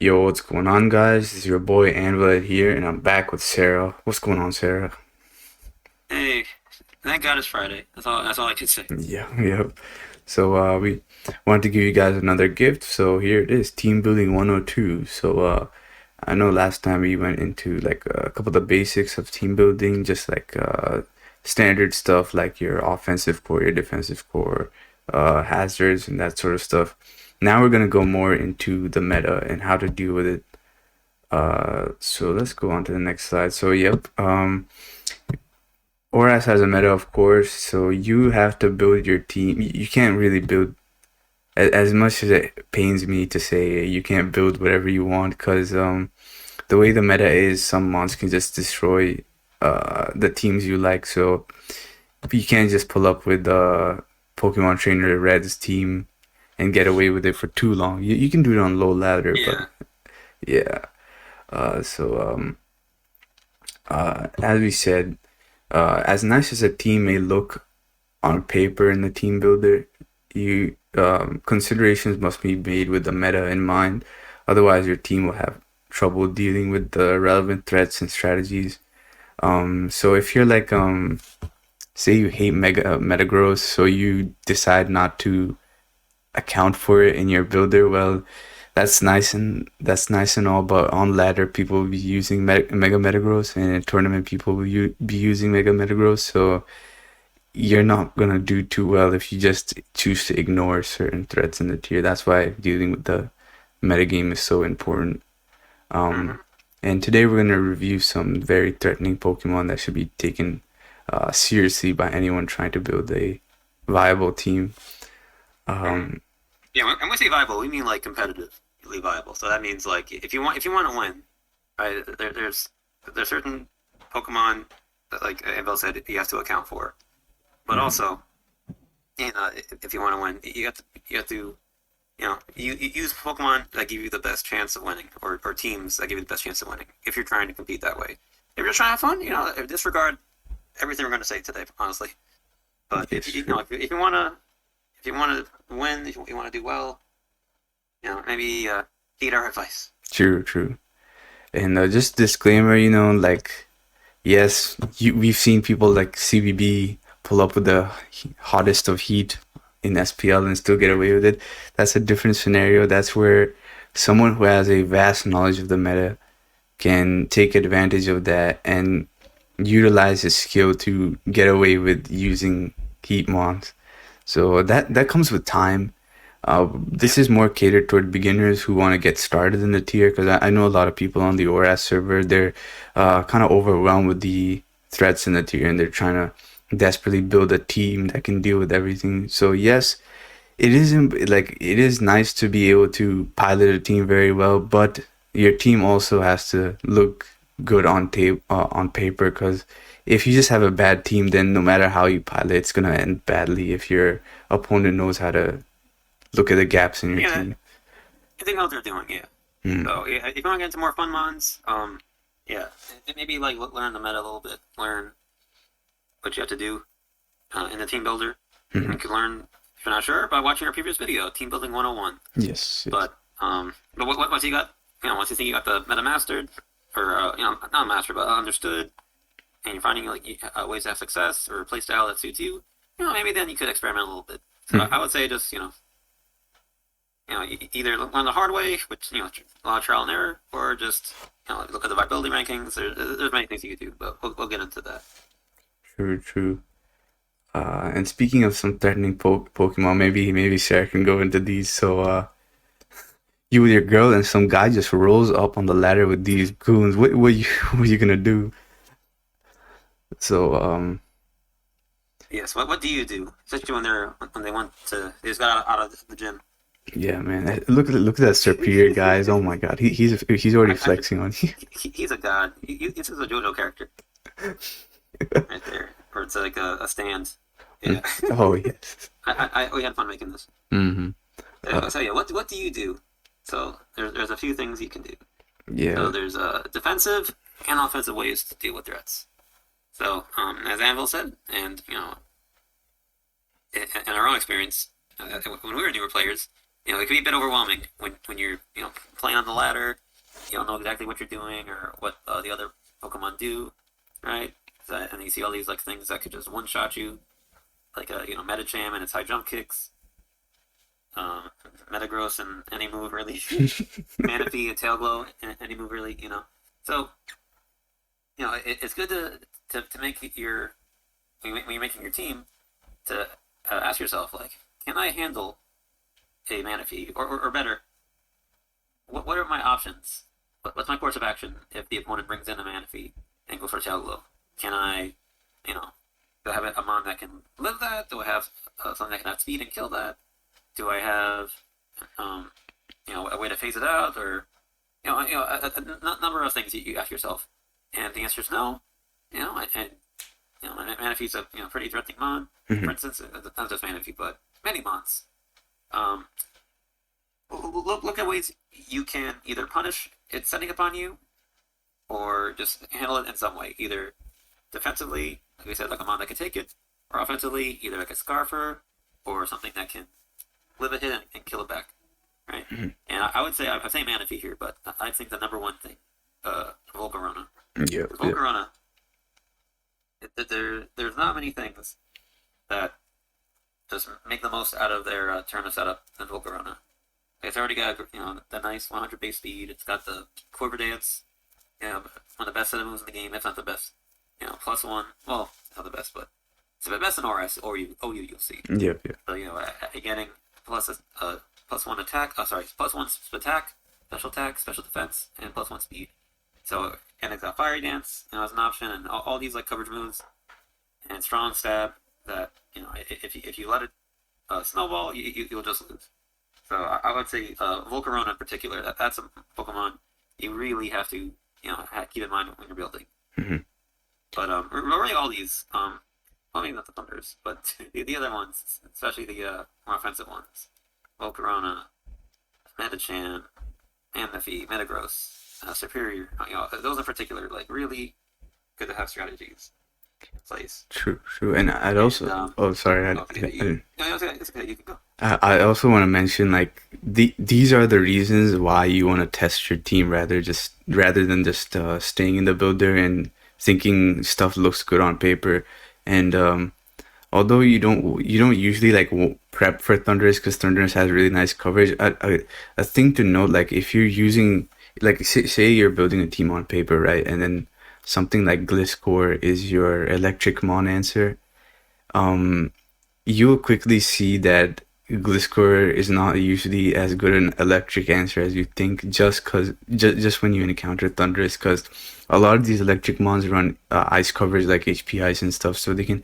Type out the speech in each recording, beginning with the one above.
Yo, what's going on, guys? This is your boy Anvil here, and I'm back with Sarah. What's going on, Sarah? Hey, thank God it's Friday. That's all I can say. Yeah, yep. So, we wanted to give you guys another gift. So here it is, Team Building 102. So, I know last time we went into like a couple of the basics of team building, just like standard stuff like your offensive core, your defensive core, hazards, and that sort of stuff. Now we're gonna go more into the meta and how to deal with it. So let's go on to the next slide. So, yep. ORAS has a meta, of course, so you have to build your team. You can't really build, as much as it pains me to say, you can't build whatever you want because the way the meta is, some mons can just destroy the teams you like. So you can't just pull up with Pokemon Trainer Red's team and get away with it for too long. You can do it on low ladder, but Yeah, yeah. As we said, as nice as a team may look on paper in the team builder, you considerations must be made with the meta in mind. Otherwise, your team will have trouble dealing with the relevant threats and strategies. So if you're like say you hate meta growth, so you decide not to account for it in your builder, well, that's nice and all, but on ladder people will be using mega metagross, and in tournament people will be using mega metagross. So you're not gonna do too well if you just choose to ignore certain threats in the tier. That's why dealing with the metagame is so important. Um, hmm and today we're gonna review some very threatening Pokemon that should be taken seriously by anyone trying to build a viable team. hmm Um, yeah. When we say viable, we mean like competitively viable. So that means like if you want to win, right? There's certain Pokemon that, like Abel said, you have to account for. But mhm. also, if you want to win, you use Pokemon that give you the best chance of winning, or teams that give you the best chance of winning. If you're trying to compete that way, if you're just trying to have fun, disregard everything we're going to say today, honestly. But Yes, true. if you want to win, if you want to do well, maybe heed our advice. True, true. And just disclaimer, like yes, we've seen people like CBB pull up with the hottest of heat in SPL and still get Mm-hmm. away with it. That's a different scenario. That's where someone who has a vast knowledge of the meta can take advantage of that and utilize his skill to get away with using heat mons. So that comes with time. This Yeah. is more catered toward beginners who want to get started in the tier because I know a lot of people on the ORAS server, they're kind of overwhelmed with the threats in the tier and they're trying to desperately build a team that can deal with everything. So yes, it is nice to be able to pilot a team very well, but your team also has to look good on tape on paper because if you just have a bad team, then no matter how you pilot, it's gonna end badly if your opponent knows how to look at the gaps in your Yeah, team. I think know what they're doing. Yeah. Mm. So yeah, if you want to get into more fun mons, yeah, maybe like learn the meta a little bit, learn what you have to do in the team builder. And Mhm. you can learn if you're not sure by watching our previous video, Team Building 101. Yes, yes. But once you got, once you think you got the meta mastered, or not mastered, but understood, and you're finding like ways to have success or a play style that suits you, maybe then you could experiment a little bit. So I Mhm. would say just either learn the hard way, which a lot of trial and error, or just look at the building rankings. There's many things you could do, but we'll get into that. True, true. And speaking of some threatening Pokemon, maybe Sarah can go into these. So, you with your girl and some guy just rolls up on the ladder with these goons. What you what you gonna do? So, Yes. What do you do, especially when they just got out of the gym? yeah, man. Look at that superior guys. Oh my God, he's already I flexing on you. he's a god. This is a JoJo character right there, or it's like a stand. Yeah. Oh yes. We had fun making this. Mm-hmm. So yeah, what do you do? So there's a few things you can do. So Yeah. there's defensive and offensive ways to deal with threats. So as Anvil said, and in our own experience, when we were newer players, it can be a bit overwhelming when you're playing on the ladder. You don't know exactly what you're doing or what the other Pokemon do, right? And you see all these like things that could just one shot you, like Metacham and its high jump kicks, Metagross and any move really, Manaphy and Tail Glow and any move really, So it's good to make when you're making your team to ask yourself like, can I handle a Manaphy or better? What are my options? What's my course of action if the opponent brings in a Manaphy and goes for Tail Glow? Can I, do I have a mon that can live that? Do I have something that can have speed and kill that? Do I have, a way to phase it out, or a number of things you ask yourself, and the answer is no. Manaphy's a pretty threatening mon. For instance, not just Manaphy, but many mons. Um, look at ways you can either punish it setting upon you, or just handle it in some way, either defensively, like we said, like a mon that can take it, or offensively, either like a Scarfer, or something that can live a hit and kill it back, right? And I would say, I'm saying Manaphy here, but I think the number one thing, Volcarona. Yeah. Volcarona, there's not many things that just make the most out of their turn of setup than Volcarona. It's already got the nice 100 base speed. It's got the Quiver Dance, one of the best set of moves in the game, if not the best. +1. Well, not the best, but it's the best in ORAS or OU you'll see. Yep. So getting +1 attack. +1 attack, special defense, and +1 speed. So and it's got Fiery Dance, as an option, and all these like coverage moves, and strong stab that if you let it snowball, you'll just lose. So I would say Volcarona in particular, that's a Pokemon you really have to keep in mind when you're building. But really all these, well, maybe not the Thunders, but the other ones, especially the more offensive ones, Volcarona, Metachan, Manaphy, Metagross, Superior, those in particular, like really good to have strategies in place. True. And I'd also. Sorry. I didn't. No, it's okay. You can go. I also want to mention like these are the reasons why you want to test your team rather than just staying in the builder and thinking stuff looks good on paper. And although you don't usually like prep for Thundurus because Thundurus has really nice coverage, a thing to note, like if you're using like say you're building a team on paper, right, and then something like Gliscor is your electric mon answer, you'll quickly see that Gliscor is not usually as good an electric answer as you think, just when you encounter Thundurus, because a lot of these electric mons run ice coverage like HP Ice and stuff, so they can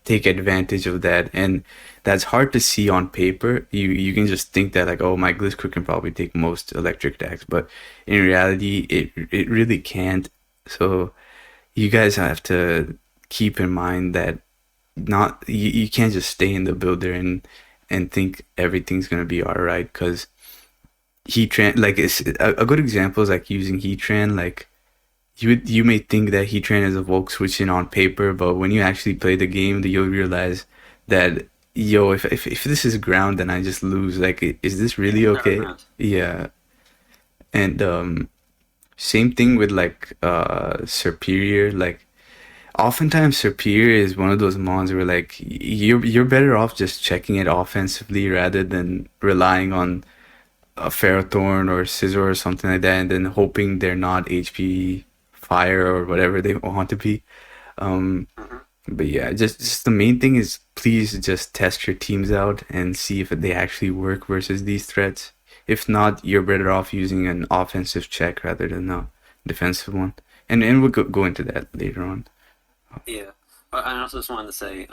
take advantage of that, and that's hard to see on paper. You can just think that like, oh, my Gliscor can probably take most electric attacks, but in reality it really can't. So you guys have to keep in mind that you can't just stay in the builder and think everything's gonna be all right, because Heatran, like it's a good example is like using Heatran. Like you may think that Heatran is a Volk switch in on paper, but when you actually play the game, you'll realize that if this is ground, then I just lose. Like, is this really okay? Yeah. And same thing with like Superior. Like oftentimes Superior is one of those mons where like you're better off just checking it offensively rather than relying on a Ferrothorn or Scizor or something like that, and then hoping they're not HP Fire or whatever they want to be. But yeah, just the main thing is please just test your teams out and see if they actually work versus these threats. If not, you're better off using an offensive check rather than a defensive one. And we'll go into that later on. Yeah, but I also just wanted to say,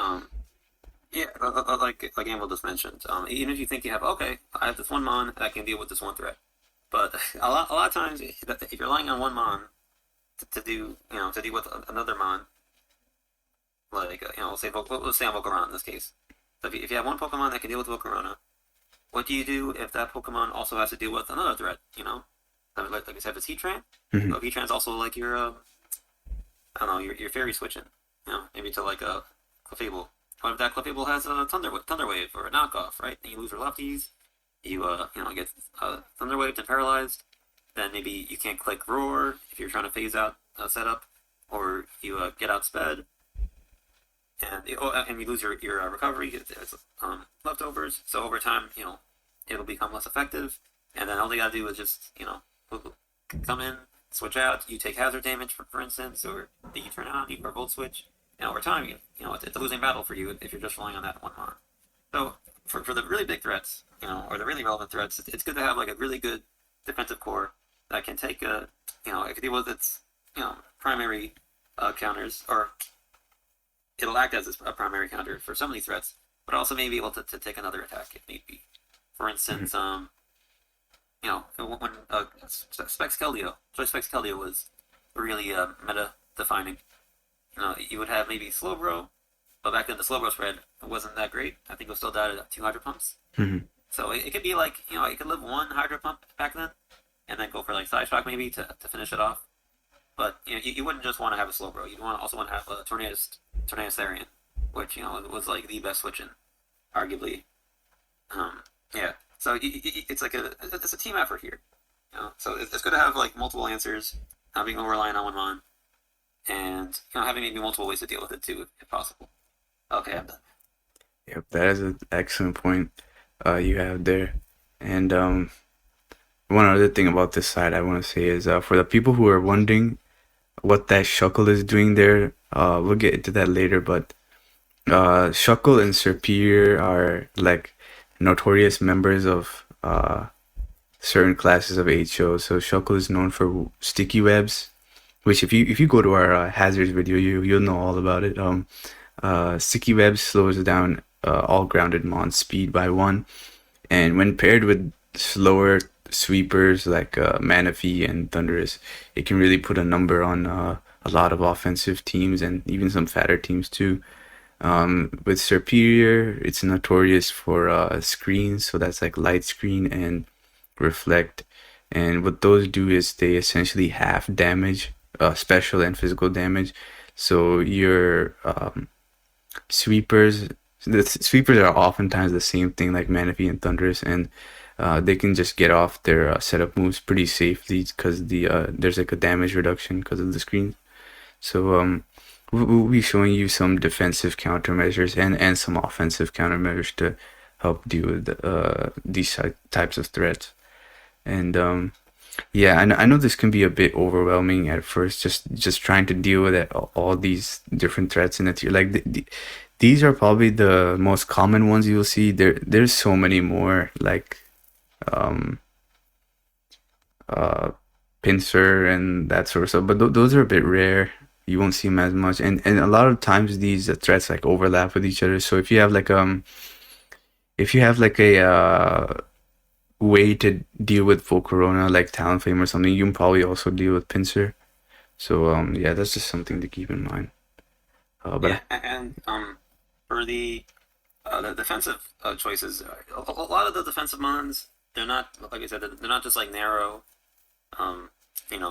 like Anvil just mentioned, even if you think you have, okay, I have this one mon that can deal with this one threat, but a lot of times, if you're relying on one mon to deal with another mon, like let's say I'm Volcarona in this case. So if you have one Pokemon that can deal with Volcarona, what do you do if that Pokemon also has to deal with another threat? Like I said, it's Heatran. Mm-hmm. So Heatran's also like your I don't know, your fairy switching, maybe to like a Clefable. What if that Clefable has a Thunder Wave or a knockoff, right? And you lose your lefties, you get thunderwaved and paralyzed. Then maybe you can't click roar if you're trying to phase out setup, or you get outsped, and you lose your recovery. It's leftovers. So over time, it'll become less effective. And then all you gotta do is just come in, switch out. You take hazard damage for instance, or you turn on, or volt switch. And over time, it's a losing battle for you if you're just relying on that one mon. So for the really big threats, or the really relevant threats, it's good to have like a really good defensive core that can take it can deal with its primary counters, or it'll act as a primary counter for some of these threats, but also may be able to take another attack if need be. For instance, when Specs Keldeo, Choice Specs Keldeo was really meta defining. You would have maybe Slowbro, but back then the Slowbro spread wasn't that great. I think it was still died at 2 Hydro Pumps. Mm-hmm. So it could be like, it could live 1 Hydro Pump back then, and then go for like Side Shock maybe to finish it off. But you wouldn't just want to have a Slowbro. You'd also want to have a Tornadus Saera, which was like the best switch in, arguably. Yeah. So it's like it's a team effort here. So it's good to have like multiple answers, not being over reliant on one mon, and having maybe multiple ways to deal with it too, if possible. Okay, I'm done. Yep, that is an excellent point you have there. And one other thing about this side I want to say is for the people who are wondering what that Shuckle is doing there, we'll get into that later, but Shuckle and Serperior are like notorious members of certain classes of HO. So Shuckle is known for sticky webs, which if you go to our hazards video, you'll know all about it. Sticky webs slows down all grounded mons speed by 1, and when paired with slower sweepers like Manaphy and Thunderous, it can really put a number on a lot of offensive teams and even some fatter teams too. With Superior, it's notorious for screens, so that's like light screen and reflect. And what those do is they essentially half damage, special and physical damage. So your sweepers, the sweepers are oftentimes the same thing like Manaphy and Thunderous, and they can just get off their setup moves pretty safely because there's like a damage reduction because of the screen. So we'll be showing you some defensive countermeasures and some offensive countermeasures to help deal with these types of threats. And yeah, I know this can be a bit overwhelming at first, just trying to deal with all these different threats in the tier. Like these are probably the most common ones you'll see. There's so many more, like pincer and that sort of stuff, but those are a bit rare. You won't see them as much, and a lot of times these threats like overlap with each other. So if you have like a way to deal with full Corona like Talonflame or something, you can probably also deal with pincer. So yeah, that's just something to keep in mind. But Yeah, and for the defensive choices, a lot of the defensive mons, they're not, like I said, they're not just like narrow,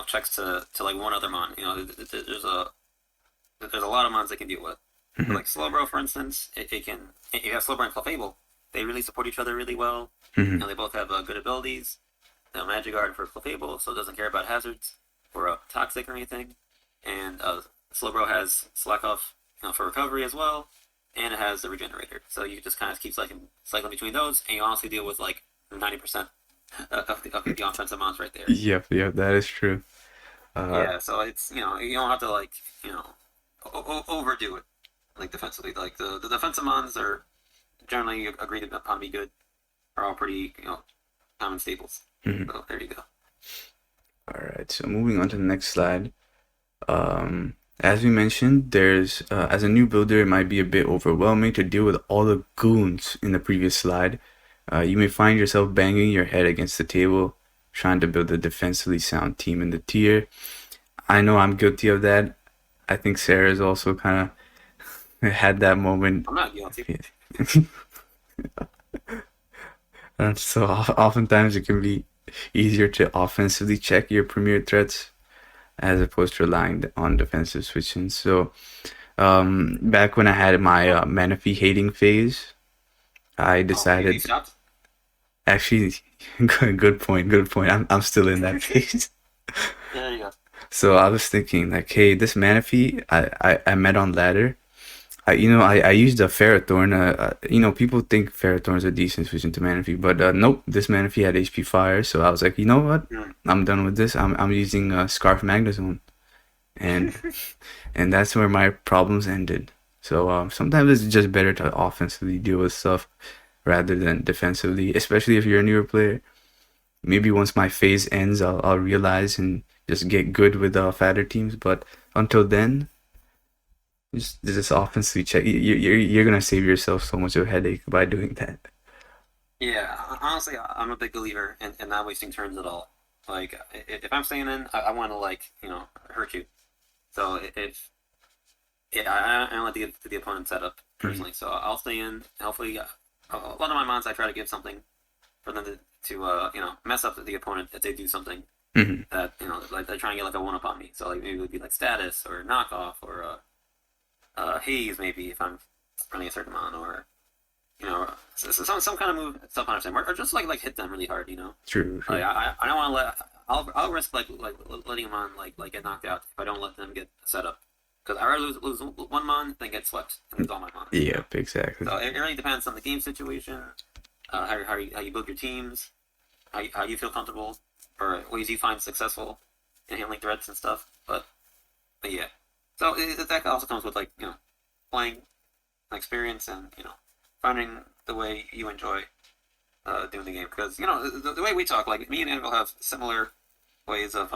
checks to like one other mon. There's a lot of mons they can deal with. Mhm. Like Slowbro, for instance, it can. You have Slowbro and Clefable. They really support each other really well. Mhm. They both have good abilities. Magic Guard for Clefable, so it doesn't care about hazards or toxic or anything. And Slowbro has Slack Off for recovery as well, and it has the Regenerator. So you just kind of keep cycling between those, and you honestly deal with like 90% of the offensive mons right there. Yep, that is true. Yeah, so it's you don't have to like overdo it like defensively. Like the defensive mons are generally agreed upon to be good, are all pretty common staples. Mhm. So there you go. All right, so moving on to the next slide. As we mentioned, there's as a new builder, it might be a bit overwhelming to deal with all the goons in the previous slide. You may find yourself banging your head against the table, trying to build a defensively sound team in the tier. I know I'm guilty of that. I think Sarah's also kind of had that moment. I'm not guilty. So oftentimes it can be easier to offensively check your premier threats as opposed to relying on defensive switching. So back when I had my Manaphy hating phase, I Oh, you decided stopped? Actually, good point. Good point. I'm still in that phase. There you go. So I was thinking like, hey, this Manaphy I met on ladder. I used a Ferrothorn. People think Ferrothorn's a decent solution to Manaphy, but nope, this Manaphy had HP Fire. So I was like, you know what? Mm. I'm done with this. I'm using Scarf Magnezone, and and that's where my problems ended. So sometimes it's just better to offensively deal with stuff rather than defensively, especially if you're a newer player. Maybe once my phase ends, I'll realize and just get good with fatter teams. But until then, just offensively check. You're gonna save yourself so much of a headache by doing that. Yeah, honestly, I'm a big believer in not wasting turns at all. Like, if I'm staying in, I want to, like, hurt you. So if yeah, I don't like to get to the opponent's setup personally. So I'll stay in. Hopefully, a lot of my mons I try to give something for them to mess up the opponent if they do something Mm-hmm. that like they're trying to get like a one up on me. So like maybe it would be like status or knockoff or haze maybe if I'm running a certain mon or some kind of move self punish them or just like hit them really hard. True. Like I don't want to let I'll risk like letting them on like get knocked out if I don't let them get set up. Because I rather lose one mon than get swept and lose all my mon. Yep, exactly. So it really depends on the game situation, how you build your teams, how you feel comfortable, or ways you find successful in handling threats and stuff. But yeah. So that also comes with like playing experience and finding the way you enjoy doing the game. Because the way we talk, like me and Anvil have similar ways of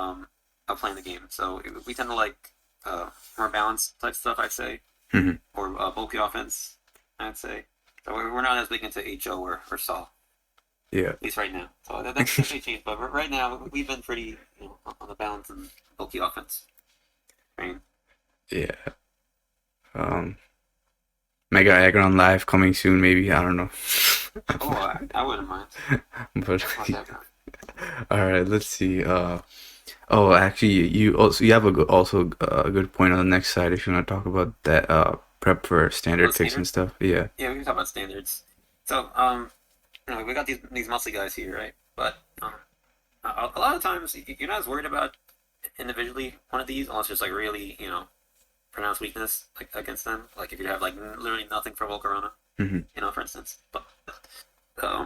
playing the game. So we tend to like more balanced type stuff, I'd say, Mm-hmm. or bulky offense, I'd say. So we're not as big into HO or Saw, Yeah. at least right now. So that may change, but right now we've been pretty on the balance and bulky offense. Right? Yeah. Mega Aggron Live coming soon, maybe. I don't know. Oh, I wouldn't mind. But Not that bad. all right, let's see. Actually, you have a good point on the next side if you want to talk about that prep for standard Oh, picks and standard? stuff. Yeah. Yeah, we can talk about standards. So, we got these muscle guys here, right? But a lot of times you're not as worried about individually one of these unless there's like really pronounced weakness like against them. Like if you have like literally nothing for Volcarona, Mm-hmm. for instance. But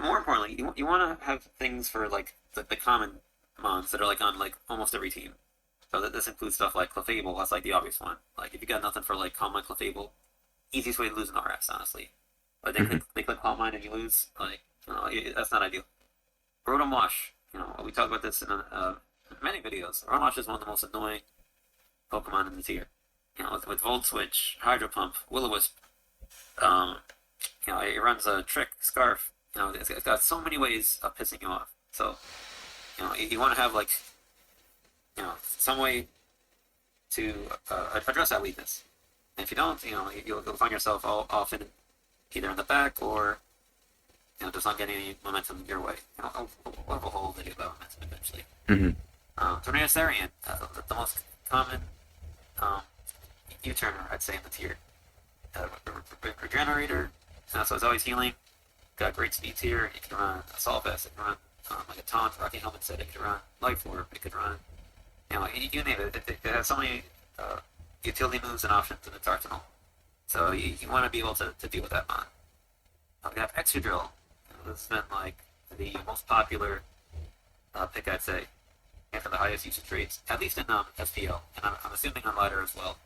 more importantly, you want to have things for like the common mons that are like on like almost every team. So that this includes stuff like Clefable. That's like the obvious one. Like if you got nothing for like Calm Mind Clefable, easiest way to lose an RS, honestly. But they click Calm Mind and you lose. Like that's not ideal. Rotom Wash. We talked about this in many videos. Rotom Wash is one of the most annoying Pokemon in the tier. With Volt Switch, Hydro Pump, Will-O-Wisp. It runs a Trick, Scarf. It's got so many ways of pissing you off. So, you want to have like, some way to address that weakness. And if you don't, you'll find yourself all often either in the back or just not getting any momentum your way. We'll have a whole video about momentum eventually. Mm-hmm. Tornado Saerian, the most common U-turner, I'd say, in the tier. Regenerator, so it's always healing. Got great speeds here. It can run Assault Vest, it can run like a Taunt, Rocky Helmet set, it can run Life Orb, it could run, you name it. It has so many utility moves and options in its arsenal. So you want to be able to deal with that mon. We have Extra Drill. This has been like the most popular pick, I'd say, and for the highest usage rates, at least in FPL, and I'm assuming on ladder as well.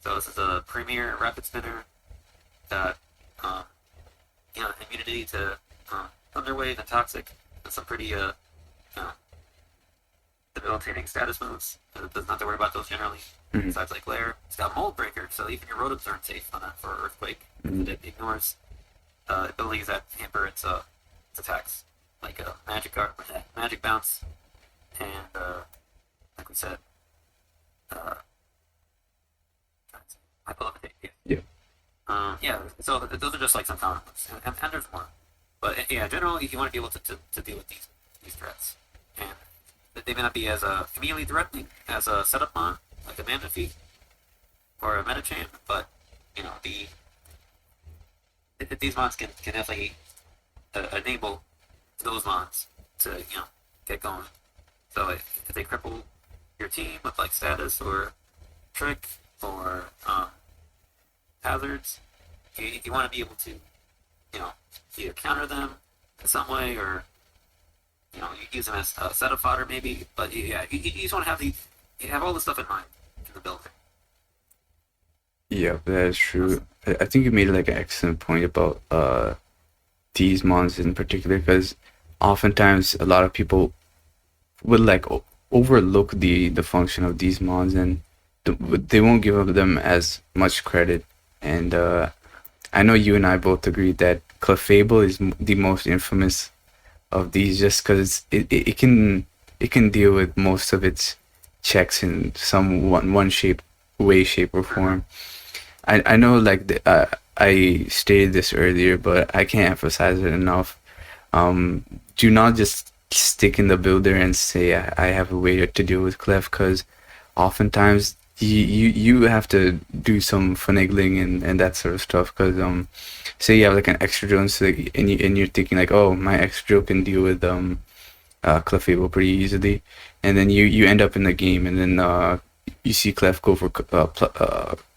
So this is a premier rapid spinner that immunity to Thunder Wave and Toxic, and some pretty debilitating status moves. It doesn't have to worry about those generally. Mm-hmm. Besides like Lair, it's got Mold Breaker, so even your Rotoms aren't safe on that for Earthquake. Mm-hmm. It ignores abilities that hamper its attacks, like Magic Bounce, and like we said, I pull up a tape. Yeah. So those are just like some common ones, and there's more. But yeah, generally you want to be able to deal with these threats, and they may not be as immediately threatening as a setup on like a Mana Feat or a Metagame, but these mons can definitely enable those mons to get going. So if they cripple your team with like status or trick or hazards, you want to be able to either counter them in some way or you use them as a setup fodder maybe. But yeah, you just want to have all this stuff in mind in the build. Yeah, that is true. I think you made like an excellent point about these mons in particular, because oftentimes a lot of people would like overlook the function of these mons, and they won't give them as much credit. And I know you and I both agreed that Clefable is the most infamous of these, just because it can deal with most of its checks in some one shape or form. I know like I stated this earlier, but I can't emphasize it enough. Do not just stick in the builder and say I have a way to deal with Clef, because oftentimes you have to do some finagling and that sort of stuff. Because say you have like an extra drill, so and you're thinking like, oh, my extra drill can deal with Clefable pretty easily, and then you end up in the game, and then you see Clef go for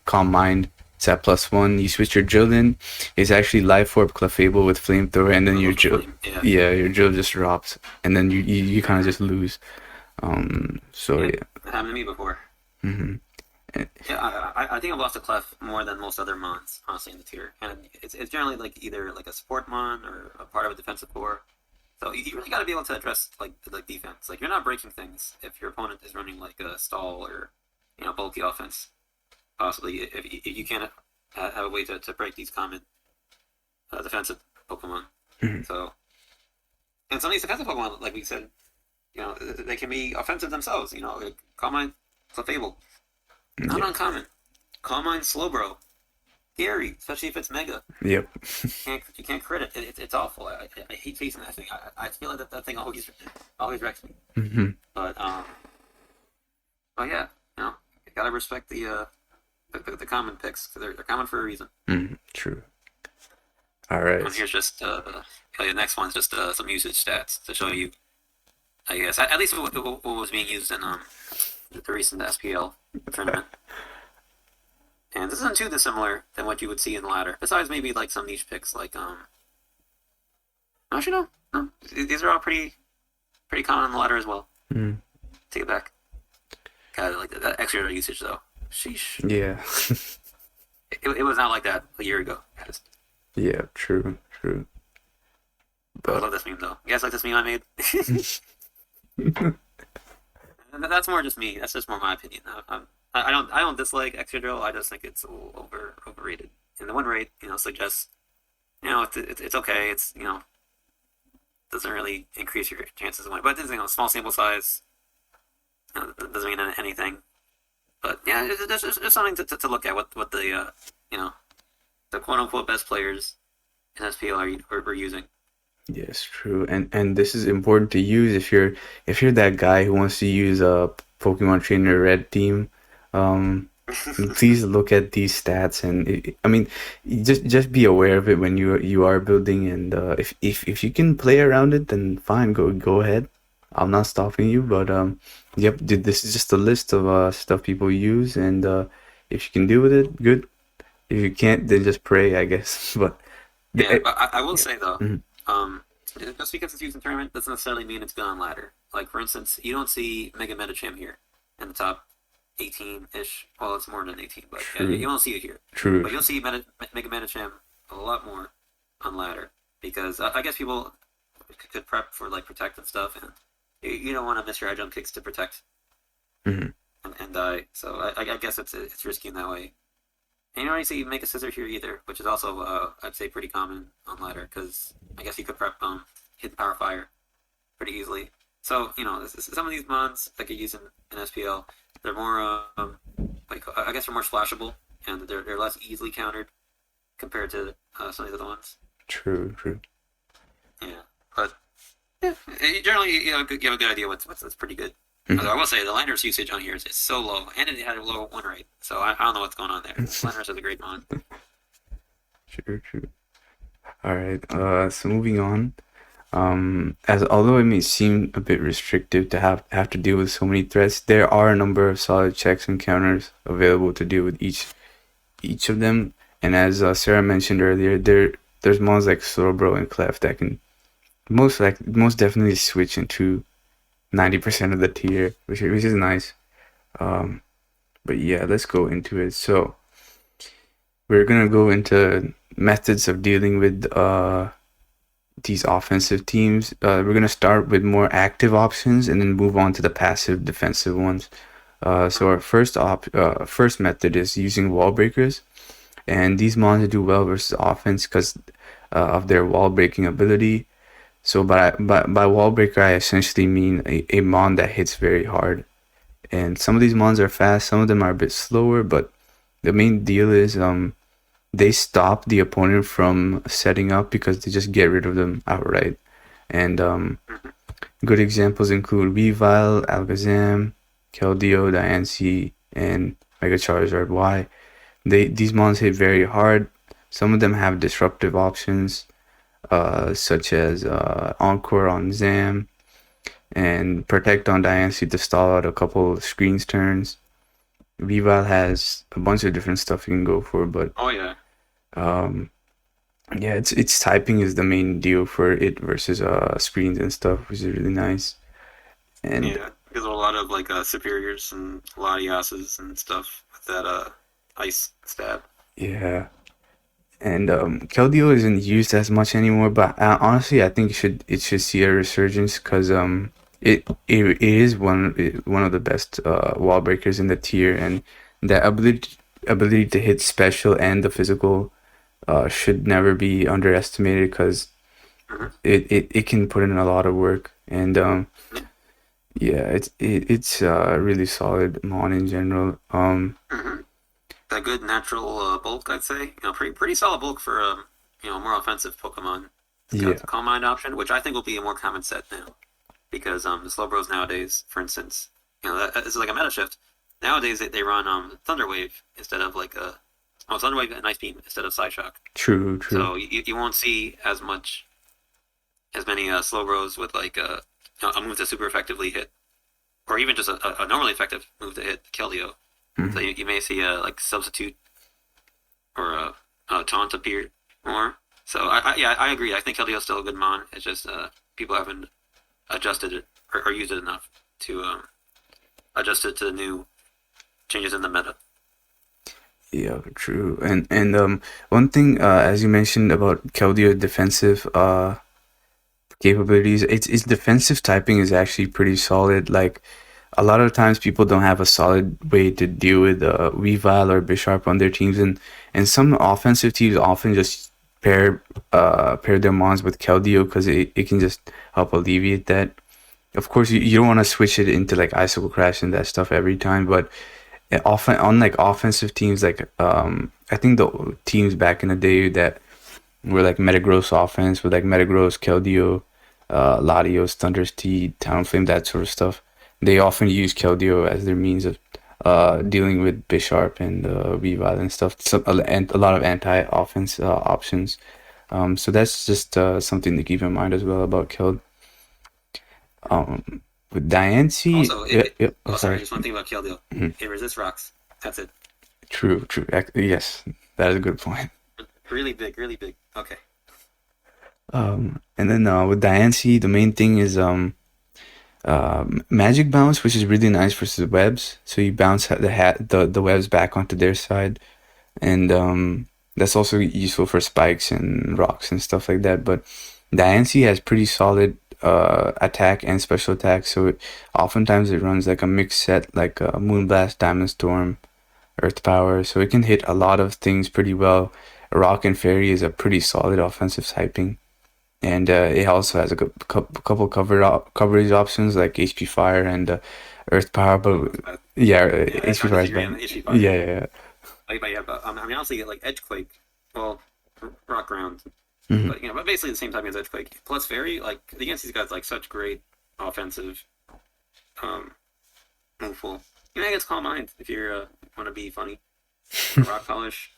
Calm Mind. It's at +1. You switch your drill in. It's actually Life Orb Clefable with Flamethrower, and then your drill, your drill just drops, and then you kind of just lose. So yeah. It happened to me before. Mm-hmm. Yeah, I think I've lost a Clef more than most other mons, honestly, in the tier. And it's generally like either like a support mon or a part of a defensive core. So you really got to be able to address like defense. Like you're not breaking things if your opponent is running like a stall or bulky offense. Possibly if you can't have a way to break these common defensive Pokemon. Mm-hmm. So and some of these defensive Pokemon, like we said, they can be offensive themselves. Like Calm Mind, Clefable. Not uncommon. Calm Mind, Slowbro. Scary, especially if it's Mega. Yep. You can't crit it. It's awful. I hate facing that thing. I feel like that thing always wrecks me. Mm-hmm. But yeah, you gotta respect the common picks, because they're common for a reason. True. All right. And here's just the next one's just some usage stats to show you, I guess, at least what was being used in the recent SPL tournament. And this isn't too dissimilar than what you would see in the ladder, besides maybe like some niche picks like actually no, these are all pretty common in the ladder as well. Take it back. God, like that extra usage though. Sheesh. Yeah. It was not like that a year ago, guys. Yeah, true. But I love this meme though. You guys like this meme I made? That's more just me. That's just more my opinion. I don't dislike extra drill. I just think it's overrated. And the win rate, suggests, it's okay. It's doesn't really increase your chances of winning. But it's small sample size. Doesn't mean anything. But yeah, it's just something to look at. What the the quote unquote best players in SPL are using. Yes, true. And this is important to use if you're that guy who wants to use a Pokemon Trainer Red team. Please look at these stats, and I mean, just be aware of it when you are building. And if you can play around it, then fine, go ahead. I'm not stopping you, but yep, this is just a list of stuff people use, and if you can deal with it, good. If you can't, then just pray, I guess. But yeah, but I will say though, just because it's used in tournament doesn't necessarily mean it's good on ladder. Like for instance, you don't see Mega Metacham here in the top 18-ish. Well, it's more than 18, but yeah, you won't see it here. True. But you'll see Mega Metacham a lot more on ladder, because I guess people could prep for like protect and stuff, and you don't want to miss your high jump kicks to protect and die. So I guess it's risky in that way. And you don't really see Make a Scissor here either, which is also I'd say pretty common on ladder, because I guess you could prep hit Power Fire pretty easily. So some of these mods that get used in SPL, they're more like I guess they're more splashable, and they're less easily countered compared to some of the other ones. True. Yeah, but yeah, generally you have a good idea what's pretty good. I will say the Landers usage on here is so low, and it had a low win rate, so I don't know what's going on there. Landers is a great mod. True. All right. So moving on. As although it may seem a bit restrictive to have to deal with so many threats, there are a number of solid checks and counters available to deal with each of them. And as Sarah mentioned earlier, there's mons like Slowbro and Clef that can most definitely switch into 90% of the tier, which is nice. Um, but yeah, let's go into it. So we're gonna go into methods of dealing with these offensive teams. We're gonna start with more active options and then move on to the passive defensive ones. So our first method is using wall breakers, and these mons do well versus offense because of their wall breaking ability. So by wall breaker, I essentially mean a mon that hits very hard. And some of these mons are fast, some of them are a bit slower, but the main deal is they stop the opponent from setting up because they just get rid of them outright. And good examples include Weavile, Alakazam, Keldeo, Diancie, and Mega Charizard Y. These mons hit very hard. Some of them have disruptive options, such as Encore on Zam and Protect on Diancie to stall out a couple screens turns. Weavile has a bunch of different stuff you can go for, but Oh yeah. um, yeah, its typing is the main deal for it versus screens and stuff, which is really nice. And Yeah, there's a lot of like superiors and Latiases and stuff with that ice stab. yeah, and Keldeo isn't used as much anymore, but honestly, I think it should see a resurgence because it is one of the best wall breakers in the tier, and the ability to hit special and the physical should never be underestimated because Mm-hmm. it can put in a lot of work. And yeah, it's really solid mon in general. Mm-hmm. That good natural bulk, I'd say. Pretty solid bulk for more offensive Pokemon. It's got Yeah, the Calm Mind option, which I think will be a more common set now, because the Slowbros nowadays, for instance, this is like a meta shift. Nowadays they run Thunder Wave instead of like Thunder Wave and Ice Beam instead of Side Shock. true. So you won't see as many Slowbros with like a move to super effectively hit, or even just a normally effective move to hit Keldeo. So Mhm. you may see a like substitute or a taunt appear more. So I agree. I think Keldeo's still a good mon. It's just people haven't adjusted it or used it enough to adjust it to the new changes in the meta. Yeah, true. And one thing as you mentioned about Keldeo defensive capabilities, its defensive typing is actually pretty solid. Like a lot of times people don't have a solid way to deal with Weavile or Bisharp on their teams, and some offensive teams often just pair their mons with Keldeo because it can just help alleviate that. Of course, you don't want to switch it into like Icicle Crash and that stuff every time, but often on like offensive teams, like I think the teams back in the day that were like Metagross offense with like Metagross, Keldeo, Latios, Thundersteed, Talonflame, that sort of stuff. They often use Keldeo as their means of dealing with Bisharp and Weavile and stuff. And a lot of anti-offense options. So that's just something to keep in mind as well about Keld. With Diancie, Also, oh, sorry, sorry. just one thing about Keldeo. Mhm. It resists rocks. That's it. True. Yes, that is a good point. Really big, really big. Okay. And then with Diancie, the main thing is magic bounce, which is really nice versus webs. So you bounce the webs back onto their side, and that's also useful for spikes and rocks and stuff like that. But Diancie has pretty solid attack and special attack, so oftentimes it runs like a mixed set, like Moonblast, Diamond Storm, Earth Power, so it can hit a lot of things pretty well. Rock and Fairy is a pretty solid offensive typing, and it also has a couple coverage options like HP Fire and Earth Power. But yeah, Yeah, HP I Fire is disagree on bad. the issue part. Yeah. But yeah, but I mean, honestly, like Edgequake, well, Rock Ground, Hmm. but basically the same time as Edgequake. Plus Fairy, like against these guys, like such great offensive um move pool. I guess Calm Mind if you want to be funny. Or Rock Polish.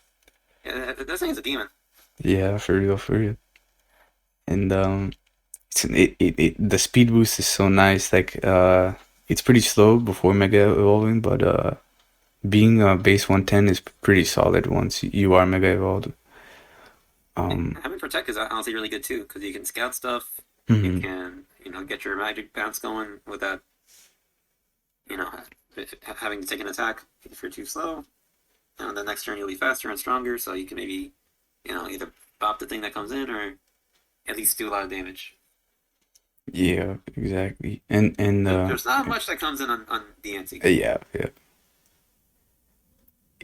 Yeah, that thing's a demon. Yeah, for real. And the speed boost is so nice. Like it's pretty slow before mega evolving, but being base 110 is pretty solid once you are mega evolved. Having protect is honestly really good too because you can scout stuff. You Mhm. can get your magic bounce going without you know having to take an attack if you're too slow. The next turn you'll be faster and stronger, so you can maybe either pop the thing that comes in or at least do a lot of damage. Yeah, exactly. And There's not much that comes in on DNC. yeah, yeah.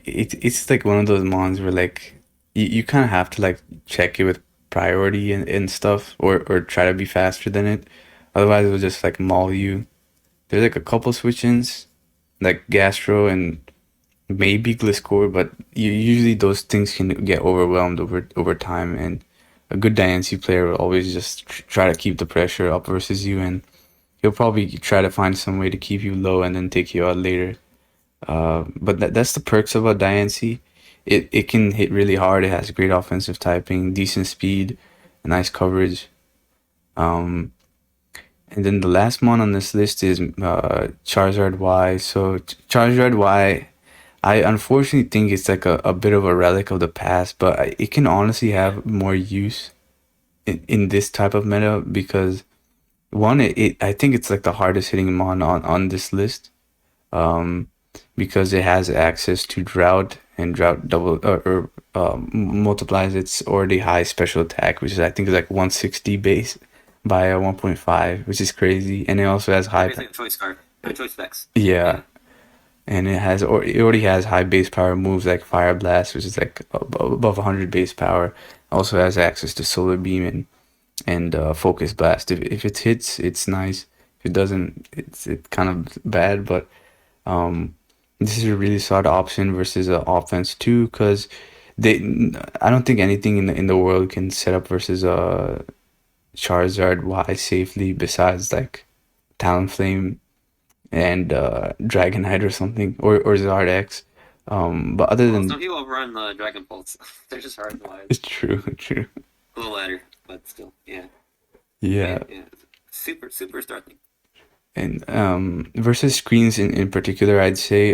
It's like one of those mons where like you kind of have to like check it with priority and stuff, or try to be faster than it. Otherwise, it'll just like maul you. There's like a couple switch-ins, like Gastro and maybe Gliscor, but usually those things can get overwhelmed over time. And a good Diancie player will always just try to keep the pressure up versus you, and he'll probably try to find some way to keep you low and then take you out later. But that's the perks of a Diancie. It can hit really hard. It has great offensive typing, decent speed, nice coverage. Um, and then the last one on this list is Charizard Y. So Charizard Y, I unfortunately think it's like a bit of a relic of the past, but it can honestly Yeah, have more use in this type of meta because one, I think it's like the hardest hitting mon on this list. Um, because it has access to drought, and drought double or multiplies its already high special attack, which is I think is like 160 base by 1.5, which is crazy. And it also has yeah, high basically a choice card, a choice specs. yeah, Yeah, and it already has high base power moves like Fire Blast, which is like above 100 base power. Also has access to Solar Beam and Focus Blast. If it hits, it's nice. If it doesn't, it's kind of bad, but um, this is a really solid option versus offense too, because they I don't think anything in the world can set up versus Charizard Y safely besides like Talonflame and Dragonite or something, or Zard X. But other well, than some people run Dragon Bolts. They're just hard to wise. it's true, true. A little ladder, but still, yeah. Yeah. But yeah, super starting. And versus screens in particular, I'd say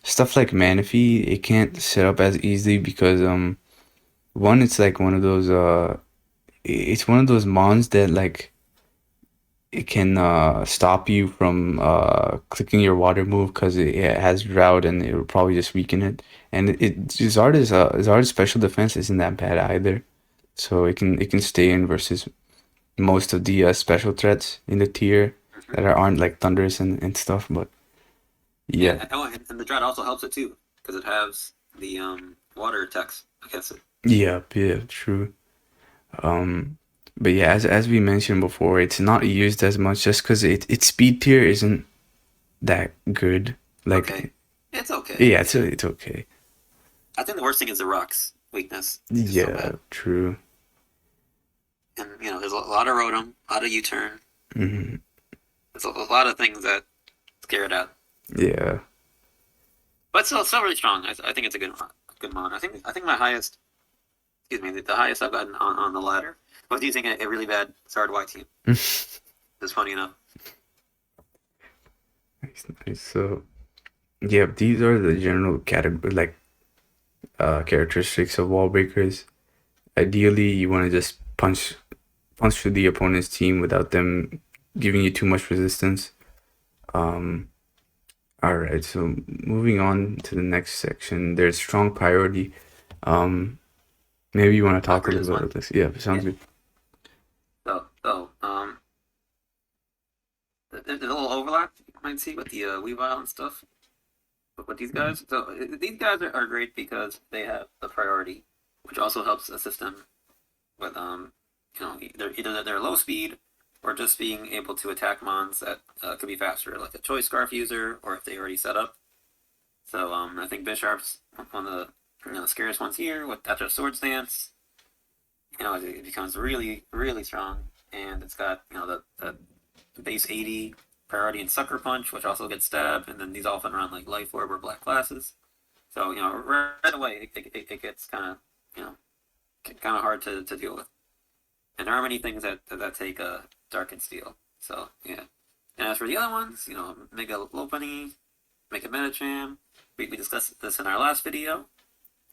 stuff like Manaphy, it can't set up as easily because one, it's like one of those it's one of those mons that like it can stop you from clicking your water move because it has drought and it will probably just weaken it. And Zard's special defense isn't that bad either, so it can stay in versus most of the special threats in the tier Mm-hmm. that aren't like thunderous and stuff. But yeah, Yeah. Oh, and the drought also helps it too because it has the water attacks against it. yeah, yeah, true. Um, but yeah, as we mentioned before, it's not used as much just because its speed tier isn't that good. Okay, Like, it's okay. yeah, Yeah, it's okay. I think the worst thing is the rocks weakness. It's just so Yeah, bad. true. And there's a lot of rotom, a lot of U-turn. Hmm. There's a lot of things that scare it out. Yeah. But still really strong. I think it's a good mod. I think my highest, excuse me, the highest I've gotten on the ladder was using a really bad Zard Y team. It's funny enough. Nice, nice. So, yeah, these are the general category, like, characteristics of wall breakers. Ideally, you want to just punch through the opponent's team without them giving you too much resistance. Um, all right, so moving on to the next section, there's strong priority. Um, Maybe you want to I'll talk a cover little this bit one. about this. Yeah, sounds Yeah. good. So there's a little overlap you might see with the Weavile and stuff. But with these guys, so these guys are great because they have the priority, which also helps assist them with either their low speed or just being able to attack mons that could be faster, like a choice scarf user, or if they already set up. So I think Bisharp's one of the scariest ones here with after Sword Stance. It becomes really strong, and it's got the base 80 priority and Sucker Punch, which also gets stabbed, and then these often run like Life Orb or Black Glasses. So right away it gets kind of kind of hard to deal with. And there are many things that take Dark and Steel. So yeah. And as for the other ones, Mega Lopunny, Mega Metacham, we discussed this in our last video.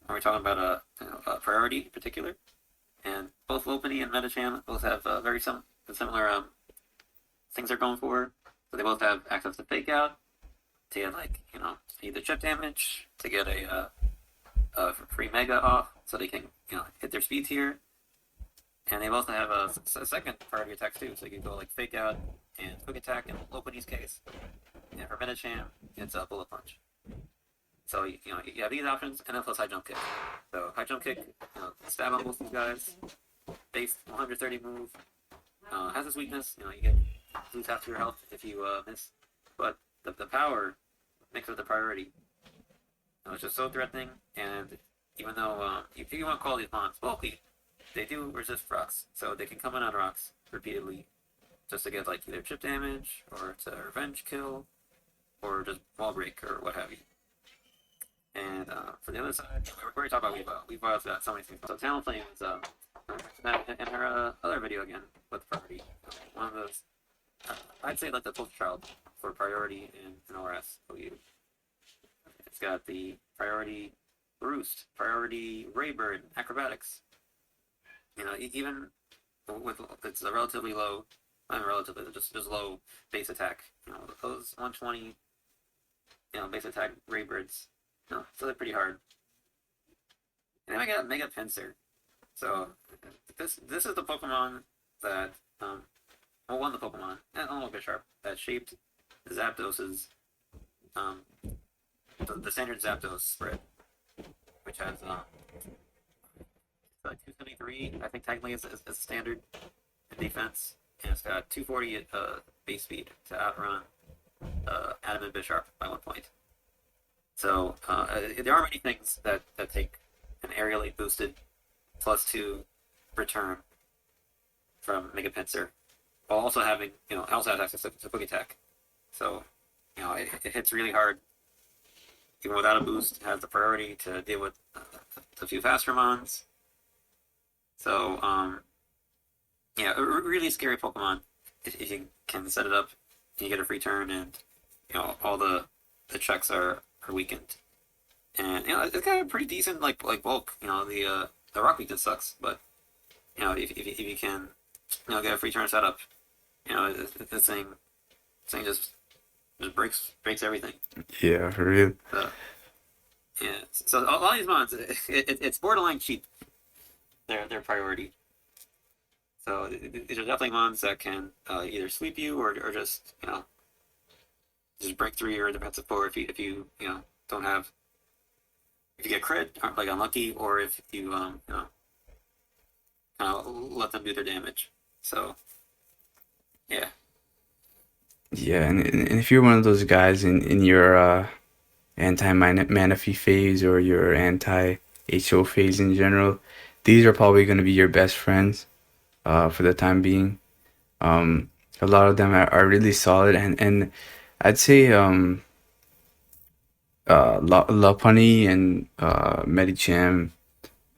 We're talking about a priority in particular. And both Lopunny and Metacham both have very similar things they're going for. So they both have access to Fake Out, to get either chip damage, to get a free Mega off, so they can hit their speed tier. And they both have a second priority attacks too, so you can go like Fake Out and Quick Attack in Lopunny's case. And for Metacham, it's a Bullet Punch. So you have these options, and then plus High Jump Kick. So High Jump Kick, stab on both these guys. Base 130 move. Has this weakness, you lose half your health if you miss. But the power makes it the priority. It's just so threatening, and even though if you want to call these mons bulky, they do resist rocks, so they can come in on rocks repeatedly just to get either chip damage, or to revenge kill, or just wall break, or what have you. And for the other side, we're already talking about We've got so many things. So Talonflame is in her other video again with priority. One of those, I'd say the poster child for priority in ORAS OU. It's got the priority Roost, priority Raybird, Acrobatics. Even with it's a relatively low, not relatively, just low base attack. Those 120, base attack Raybirds, so they're pretty hard. And then we got Mega Pinsir. So this is the Pokemon that one of the Pokemon, and a little bit sharp, that shaped Zapdos's the standard Zapdos spread, which has 273, I think technically is standard in defense, and it's got 240 base speed to outrun Adam and Bisharp by 1 point. So there are many things that take an aerially boosted +2 return from Mega Pinsir, while also having also has access to Quick Attack. So it hits really hard. Even without a boost, it has the priority to deal with a few faster mons. So, a really scary Pokemon if you can set it up and you get a free turn, and all the checks are weakened. And it's got a pretty decent like bulk. The rock weakness sucks, but if you can get a free turn setup, this thing just breaks everything. Yeah, for real. So all these mons, it's borderline cheap. Their priority. So these are definitely mons that can either sweep you or just break through your defensive core if you don't have, if you get crit, like unlucky, or if you let them do their damage. So yeah. Yeah, and if you're one of those guys in your anti-Manaphy phase, or your anti-HO phase in general, these are probably going to be your best friends for the time being. A lot of them are really solid, and I'd say Lopunny and Medicham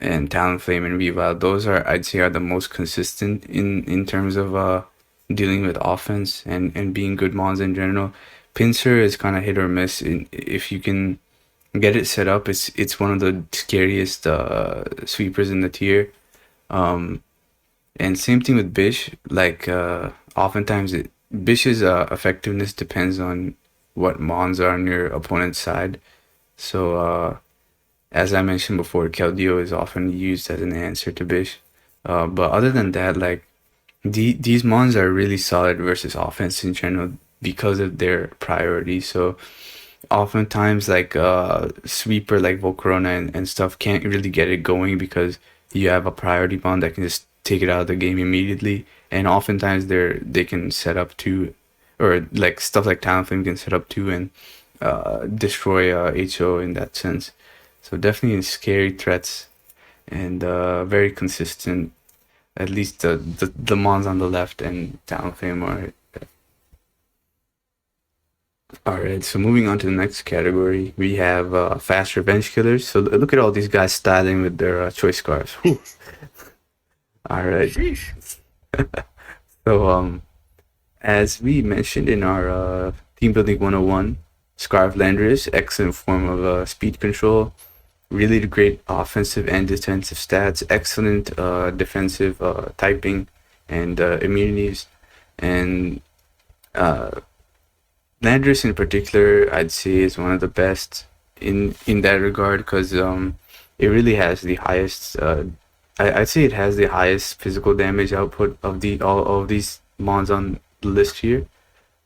and Talonflame and Weavile, those I'd say are the most consistent in terms of dealing with offense and being good mons in general. Pinsir is kind of hit or miss. If you can get it set up, it's one of the scariest sweepers in the tier. And same thing with Bish. Oftentimes Bish's effectiveness depends on what mons are on your opponent's side. So as I mentioned before, Keldeo is often used as an answer to Bish. But other than that, these mons are really solid versus offense in general because of their priority. So oftentimes sweeper like Volcarona and stuff can't really get it going because you have a priority mon that can just take it out of the game immediately. And oftentimes they can set up too, or stuff like Talonflame can set up too and destroy HO in that sense. So definitely scary threats, and very consistent. At least the mons on the left and Talonflame are. Alright, so moving on to the next category, we have fast revenge killers. So look at all these guys styling with their choice scarves. All right. Sheesh. So as we mentioned in our Team Building 101, Scarf Landers, excellent form of speed control, really great offensive and defensive stats, excellent defensive typing and immunities, and uh, Landers in particular, I'd say is one of the best in that regard because it really has the highest. I'd say it has the highest physical damage output of the all of these mons on the list here.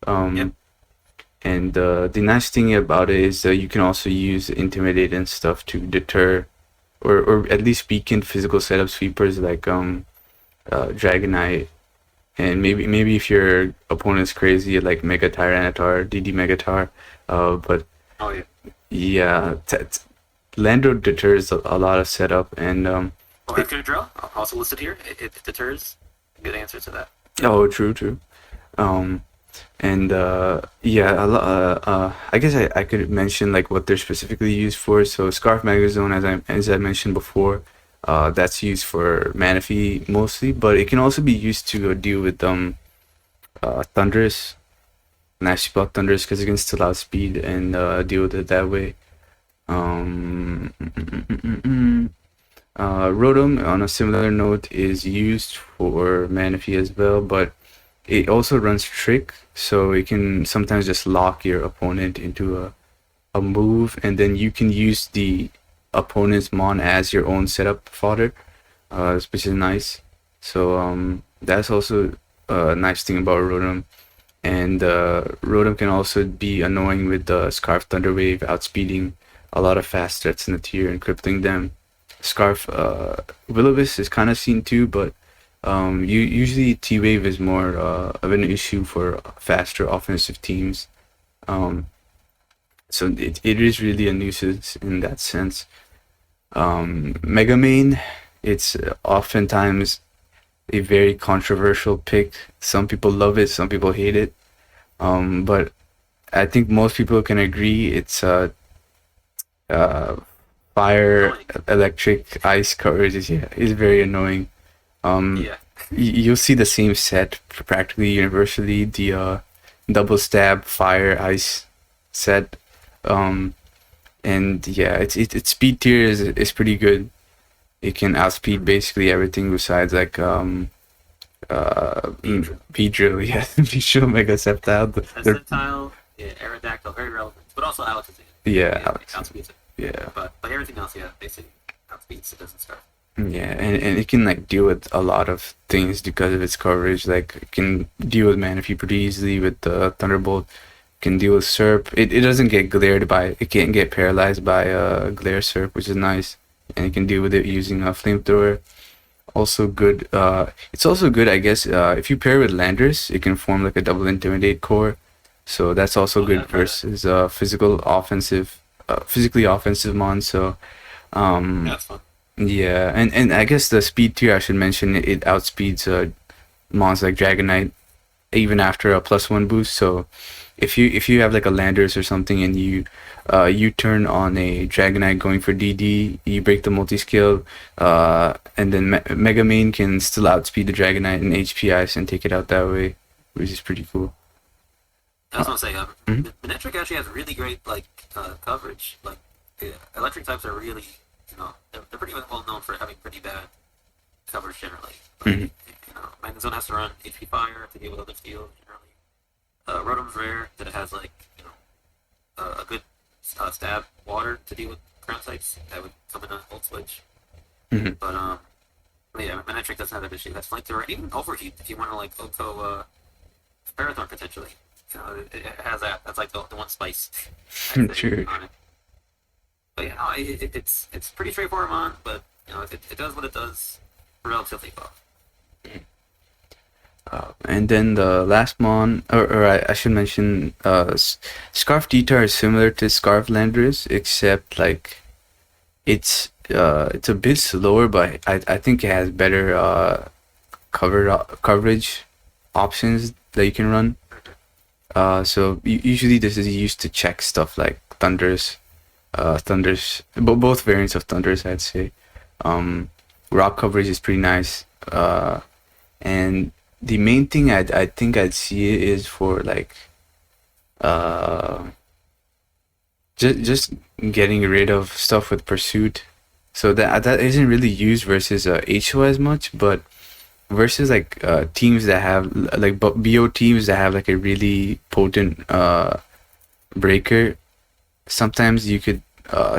Yep. Um, and the nice thing about it is you can also use intimidate and stuff to deter or at least weaken physical setup sweepers like Dragonite, and maybe if your opponent's crazy like Mega Tyranitar, DD Megatar, but Oh yeah. yeah, Lando deters a lot of setup and Oh, after drill, also listed here. It deters. Good answer to that. oh, true. Um, and yeah, I guess I could mention like what they're specifically used for. So Scarf Megazone, as I mentioned before, that's used for Manaphy mostly, but it can also be used to deal with Thunderous, nasty block Thunderous because it can still outspeed and deal with it that way. Um, mm, mm, mm, mm, mm. Rotom, on a similar note, is used for Manaphy as well, but it also runs Trick, so it can sometimes just lock your opponent into a move, and then you can use the opponent's Mon as your own setup fodder, which is nice. So that's also a nice thing about Rotom. And Rotom can also be annoying with the Scarf Thunder Wave, outspeeding a lot of fast threats in the tier and crippling them. Scarf Will-O-Wisp is kind of seen too, but usually T-Wave is more of an issue for faster offensive teams. Um, so it is really a nuisance in that sense. Mega Main, it's oftentimes a very controversial pick. Some people love it, some people hate it. But I think most people can agree it's uh, fire, Annoying. electric, ice coverage is very annoying. Um, Yeah. you'll see the same set practically universally, the double stab fire ice set. Um, and yeah, its speed tier is pretty good. It can outspeed basically everything besides like Beedrill, yeah, Beedrill Mega Sceptile. Percentile, yeah, Aerodactyl, very relevant, but also Alex is Yeah, yeah, Alex. outspeeds it. Yeah. But like everything else, yeah, basically outspeeds it doesn't start. Yeah, and it can like deal with a lot of things because of its coverage. Like it can deal with Manaphy pretty easily with the Thunderbolt. Can deal with Serp. It doesn't get glared by. It can't get paralyzed by glare Serp, which is nice. And it can deal with it using a flamethrower. Also good. It's also good, I guess. If you pair with Landers, it can form like a double intimidate core. So that's also Oh yeah, good I've heard that. versus physically offensive mon. So Yeah, um that's fun. yeah, and I guess the speed tier I should mention it outspeeds mons like Dragonite even after a +1 boost. So if you have like a Landers or something and you turn on a Dragonite going for DD, you break the multi skill, and then Mega Main can still outspeed the Dragonite and HP Ice and take it out that way, which is pretty cool. I was gonna say, Mhm. Manectric actually has really great like coverage. Like electric types are really, they're pretty well known for having pretty bad coverage generally. Like Mhm. Magnezone has to run HP Fire to deal with other steel generally. Rotom's rare that it has like a good stab water to deal with ground types that would come in a Volt Switch. Mhm. But yeah, Manectric doesn't have that issue. It has flamethrower, even overheat if you want to like Oko Parathorn potentially. It has that. That's like the one spice I'd say True. on it. But yeah, no, it's pretty straightforward on, but it does what it does relatively well. And then the last mon, or I should mention, Scarf Detail is similar to Scarf Landers, except like it's a bit slower, but I think it has better coverage options that you can run. So usually this is used to check stuff like Thunders, both variants of Thunders, I'd say. Um, Rock coverage is pretty nice. And the main thing I think I'd see it is for like uh just getting rid of stuff with pursuit. So that isn't really used versus HO as much, but versus like teams that have like BO teams that have like a really potent breaker. Sometimes you could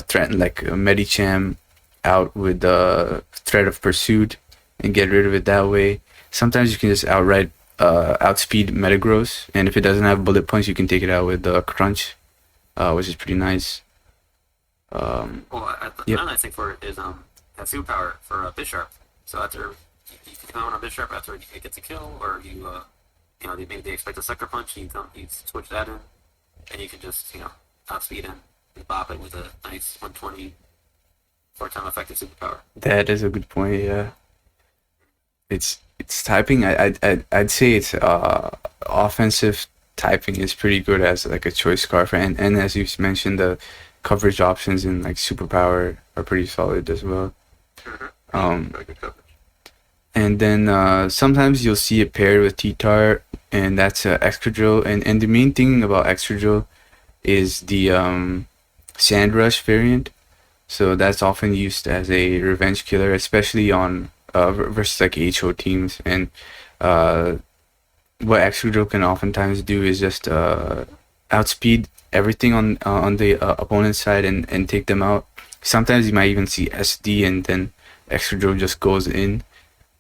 threaten like a Medicham out with the threat of pursuit and get rid of it that way. Sometimes you can just outright outspeed Metagross, and if it doesn't have bullet points, you can take it out with Crunch, which is pretty nice. Well, Yep. another nice thing for it is that superpower for Bisharp. So after you can come on a Bisharp after it gets a kill, or maybe they expect a sucker punch, you switch that in, and you can just outspeed him and bop it with a nice 120 4-time effective superpower. That is a good point. Yeah, it's typing. I'd say it's offensive typing is pretty good as like a choice scarf, and as you mentioned, the coverage options in like superpower are pretty solid as well. Very good coverage. And then sometimes you'll see it paired with T-Tar, and that's Excadrill. And the main thing about Excadrill is the Sand Rush variant. So that's often used as a revenge killer, especially on versus like HO teams. And what Excadrill can oftentimes do is just outspeed everything on the opponent's side and take them out. Sometimes you might even see SD and then Excadrill just goes in,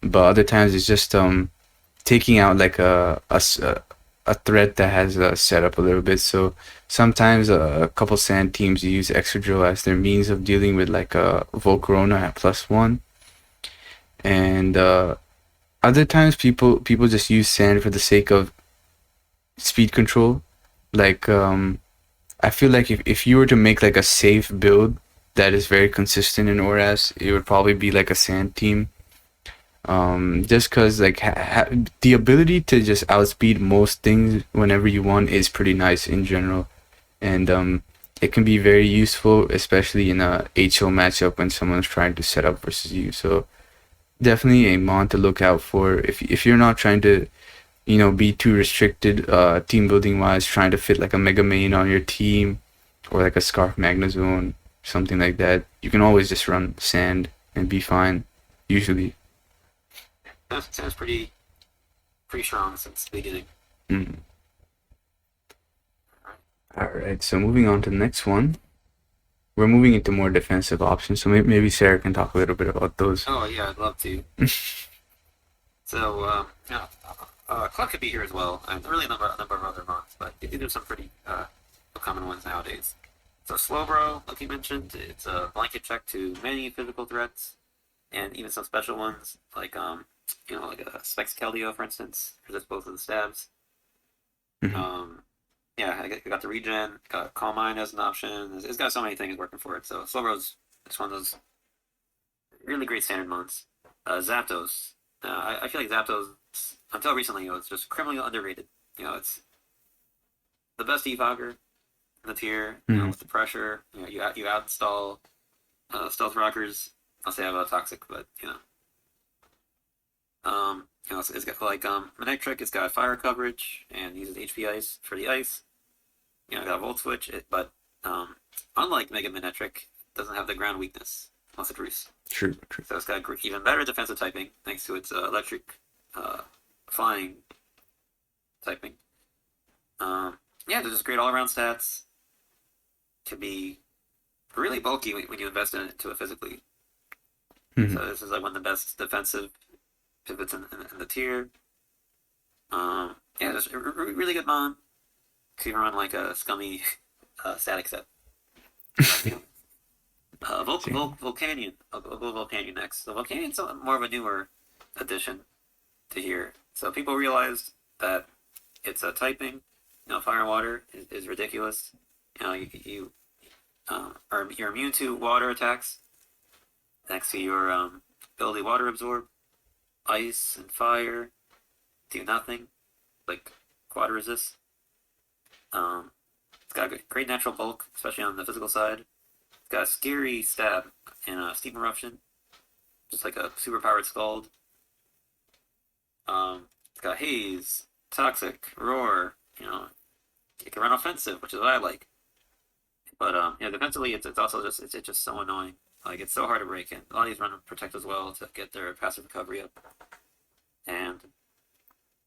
but other times it's just taking out like a threat that has set up a little bit. So sometimes a couple sand teams use Excadrill as their means of dealing with like a Volcarona at +1, and other times people just use sand for the sake of speed control. Like I feel like if you were to make like a safe build that is very consistent in ORAS, it would probably be like a sand team. Just because like the ability to just outspeed most things whenever you want is pretty nice in general, and it can be very useful, especially in a HO matchup when someone's trying to set up versus you. So definitely a mon to look out for if you're not trying to be too restricted team building wise, trying to fit like a Mega Main on your team or like a Scarf Magnezone, something like that. You can always just run Sand and be fine usually. Sounds pretty strong since the beginning. Mm. All right, so moving on to the next one. We're moving into more defensive options, so maybe Sarah can talk a little bit about those. Oh yeah, I'd love to. So Club could be here as well, and really a number of other mons, but you do some pretty common ones nowadays. So Slowbro, like you mentioned, it's a blanket check to many physical threats, and even some special ones like like a Specs Keldeo, for instance, resists both of the stabs. Mm-hmm. Yeah, I got the regen, got Calm Mind as an option. It's got so many things working for it. So Slowbro's it's one of those really great standard mons. Zapdos. I feel like Zapdos, until recently, it was just criminally underrated. It's the best Evogger in the tier. With the pressure, you outstall Stealth Rockers. I'll say about Toxic, but it's got like Manectric. It's got fire coverage and uses HP Ice for the ice. Got a Volt Switch, but unlike Mega Manectric, it doesn't have the ground weakness unless it Roost. True. So it's got even better defensive typing thanks to its electric flying typing. There's just great all-around stats. Can be really bulky when you invest in it to it physically. Mm-hmm. So this is like one of the best defensive pivots in the tier. Just really good mon. Could even run like a scummy static set. Volcanion. I'll go Volcanion next. So Volcanion's more of a newer addition to here. So people realized that it's a typing. Fire and water is ridiculous. You're immune to water attacks. Thanks to your ability Water Absorb. Ice and fire do nothing, like quad resist. It's got a great natural bulk, especially on the physical side. It's got a scary stab and a Steam Eruption, just like a super powered Scald. It's got haze, toxic, roar. It can run offensive, which is what I like. But defensively, it's also it's just so annoying. Like it's so hard to break in. A lot of these run protect as well to get their passive recovery up. And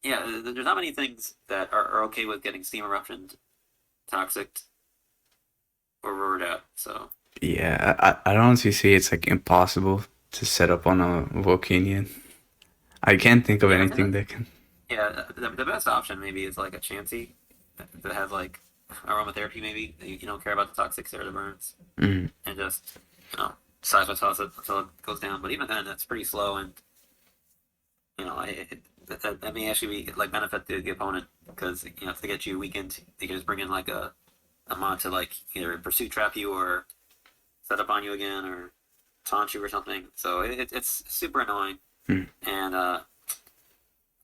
yeah, there's not many things that are okay with getting steam eruptioned, toxic, or roared out. So Yeah, I'd honestly say it's like impossible to set up on a Volcanion. I can't think of yeah, I think anything that, that can. yeah, the best option maybe is like a Chansey that has like aromatherapy. Maybe you don't care about the toxics or the burns, Mm, and just size by toss it until it goes down. But even then, that's pretty slow, and that may actually be like benefit the opponent because if they get you weakened, they can just bring in like a mod to like either pursuit trap you or set up on you again or taunt you or something. So it's super annoying, mm. and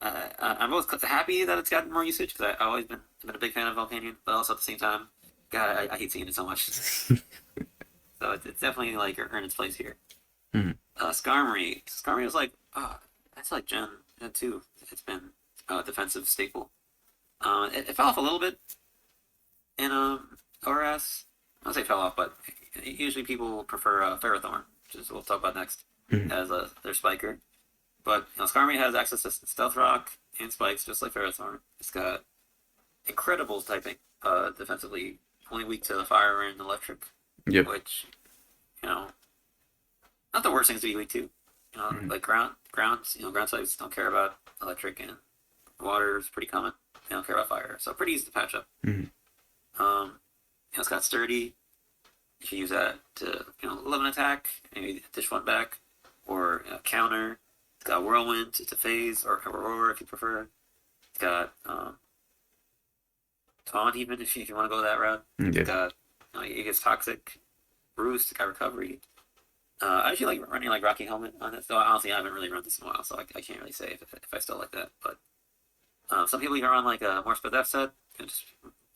I'm both happy that it's gotten more usage because I've always been a big fan of Volcanion, but also at the same time, God, I hate seeing it so much. So it's definitely like earned its place here. Mm. Skarmory was like, that's like Gen 2. It's been a defensive staple. It fell off a little bit in ORAS. I won't say fell off, but usually people prefer Ferrothorn, which is what we'll talk about next, Mm. as their spiker. But Skarmory has access to Stealth Rock and spikes, just like Ferrothorn. It's got incredible typing, defensively, only weak to fire and electric, Yep. which not the worst things to be weak to. Mm. Like ground types don't care about electric, and water is pretty common. They don't care about fire, so pretty easy to patch up. Mm. It's got sturdy. You can use that to live an attack, maybe dish one back, or counter. It's got whirlwind to phase or aurora if you prefer. It's got taunt even if you want to go that route. Yeah. It's got it gets toxic, roost. It's got recovery. I actually like running like Rocky Helmet on this, though honestly I haven't really run this in a while, so I can't really say if I still like that. But some people here on like a more Spadef set, just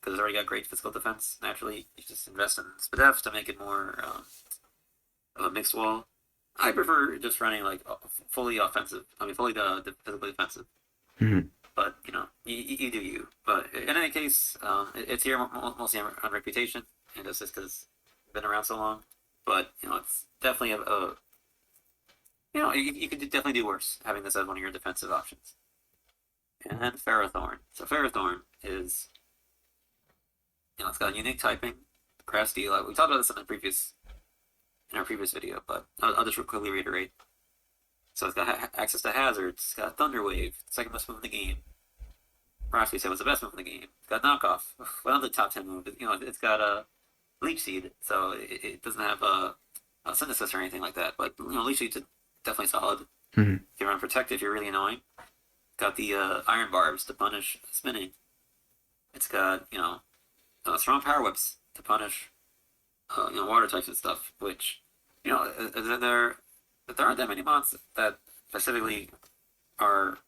because it's already got great physical defense. Naturally, you just invest in Spadef to make it more of a mixed wall. I prefer just running like fully offensive. I mean, fully physically defensive. Mm. But you do you. But in any case, it's here mostly on reputation, and just because it's been around so long. But it's definitely you could definitely do worse having this as one of your defensive options. And then Ferrothorn. So Ferrothorn is it's got unique typing, grass deal. We talked about this in our previous video, but I'll just quickly reiterate. So it's got access to hazards. It's got Thunder Wave, second best move in the game. Perhaps we said was the best move in the game. It's got Knockoff, one of the top 10 moves. It's got a Leech Seed, so it doesn't have a Synthesis or anything like that. But Leech Seed's definitely solid. Mm. If you run Protect, if you're really annoying. It's got the Iron Barbs to punish spinning. It's got strong Power Whips to punish water types and stuff. Which there aren't that many mods that specifically are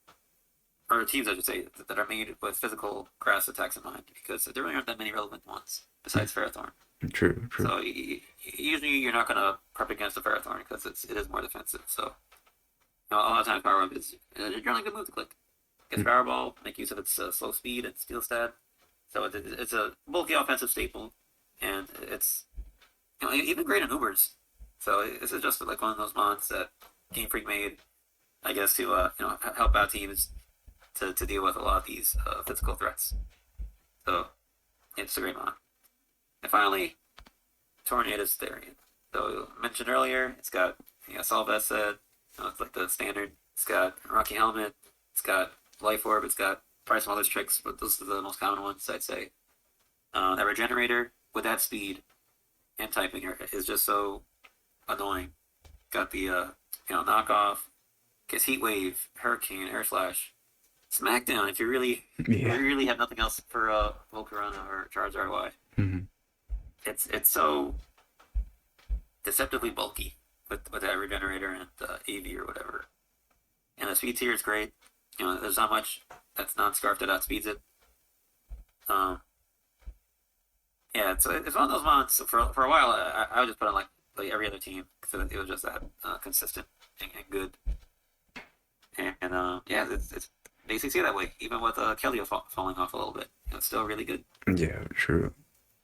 or teams, I should say, that are made with physical grass attacks in mind, because there really aren't that many relevant ones besides Ferrothorn. True. True. So usually you're not going to prep against the Ferrothorn because it is more defensive. So a lot of times Power Up is a generally good move to click. Gets Power Ball, make use of its slow speed and Steel Stab. So it's a bulky offensive staple, and it's even great in Ubers. So this is just like one of those mods that Game Freak made, I guess, to help out teams to deal with a lot of these physical threats. So it's a great mod. And finally, Tornado's Therian. So mentioned earlier, it's got Solve Set. It's like the standard. It's got Rocky Helmet. It's got Life Orb. It's got probably some other tricks, but those are the most common ones, I'd say. That Regenerator with that speed and typing is just so annoying. Got the knockoff. Gets Heat Wave, Hurricane, Air Slash, Smackdown. If you really have nothing else for Volcarona or Charizard Y. Mm-hmm. It's so deceptively bulky with that Regenerator and AV or whatever. And the speed tier is great. There's not much that's non-scarfed that outspeeds it. Yeah, it's one of those mods. So for a while, I would just put on like every other team because it was just that consistent and good. And yeah, it's they succeed that way, even with Kelly falling off a little bit. It's still really good. Yeah, true.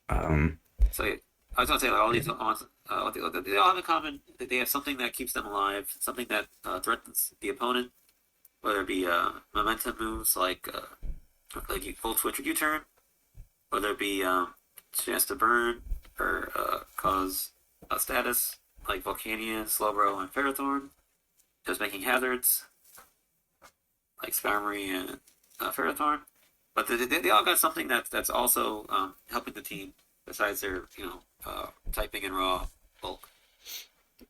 Um, So I was gonna say like, all these ones, they all have in common that they have something that keeps them alive, something that threatens the opponent, whether it be momentum moves like you full switch or U-turn, whether it be chance to burn or cause a status like Volcanion, Slowbro, and Ferrothorn, just making hazards like Skarmory and Ferrothorn. But they all got something that's also helping the team besides their typing and raw bulk.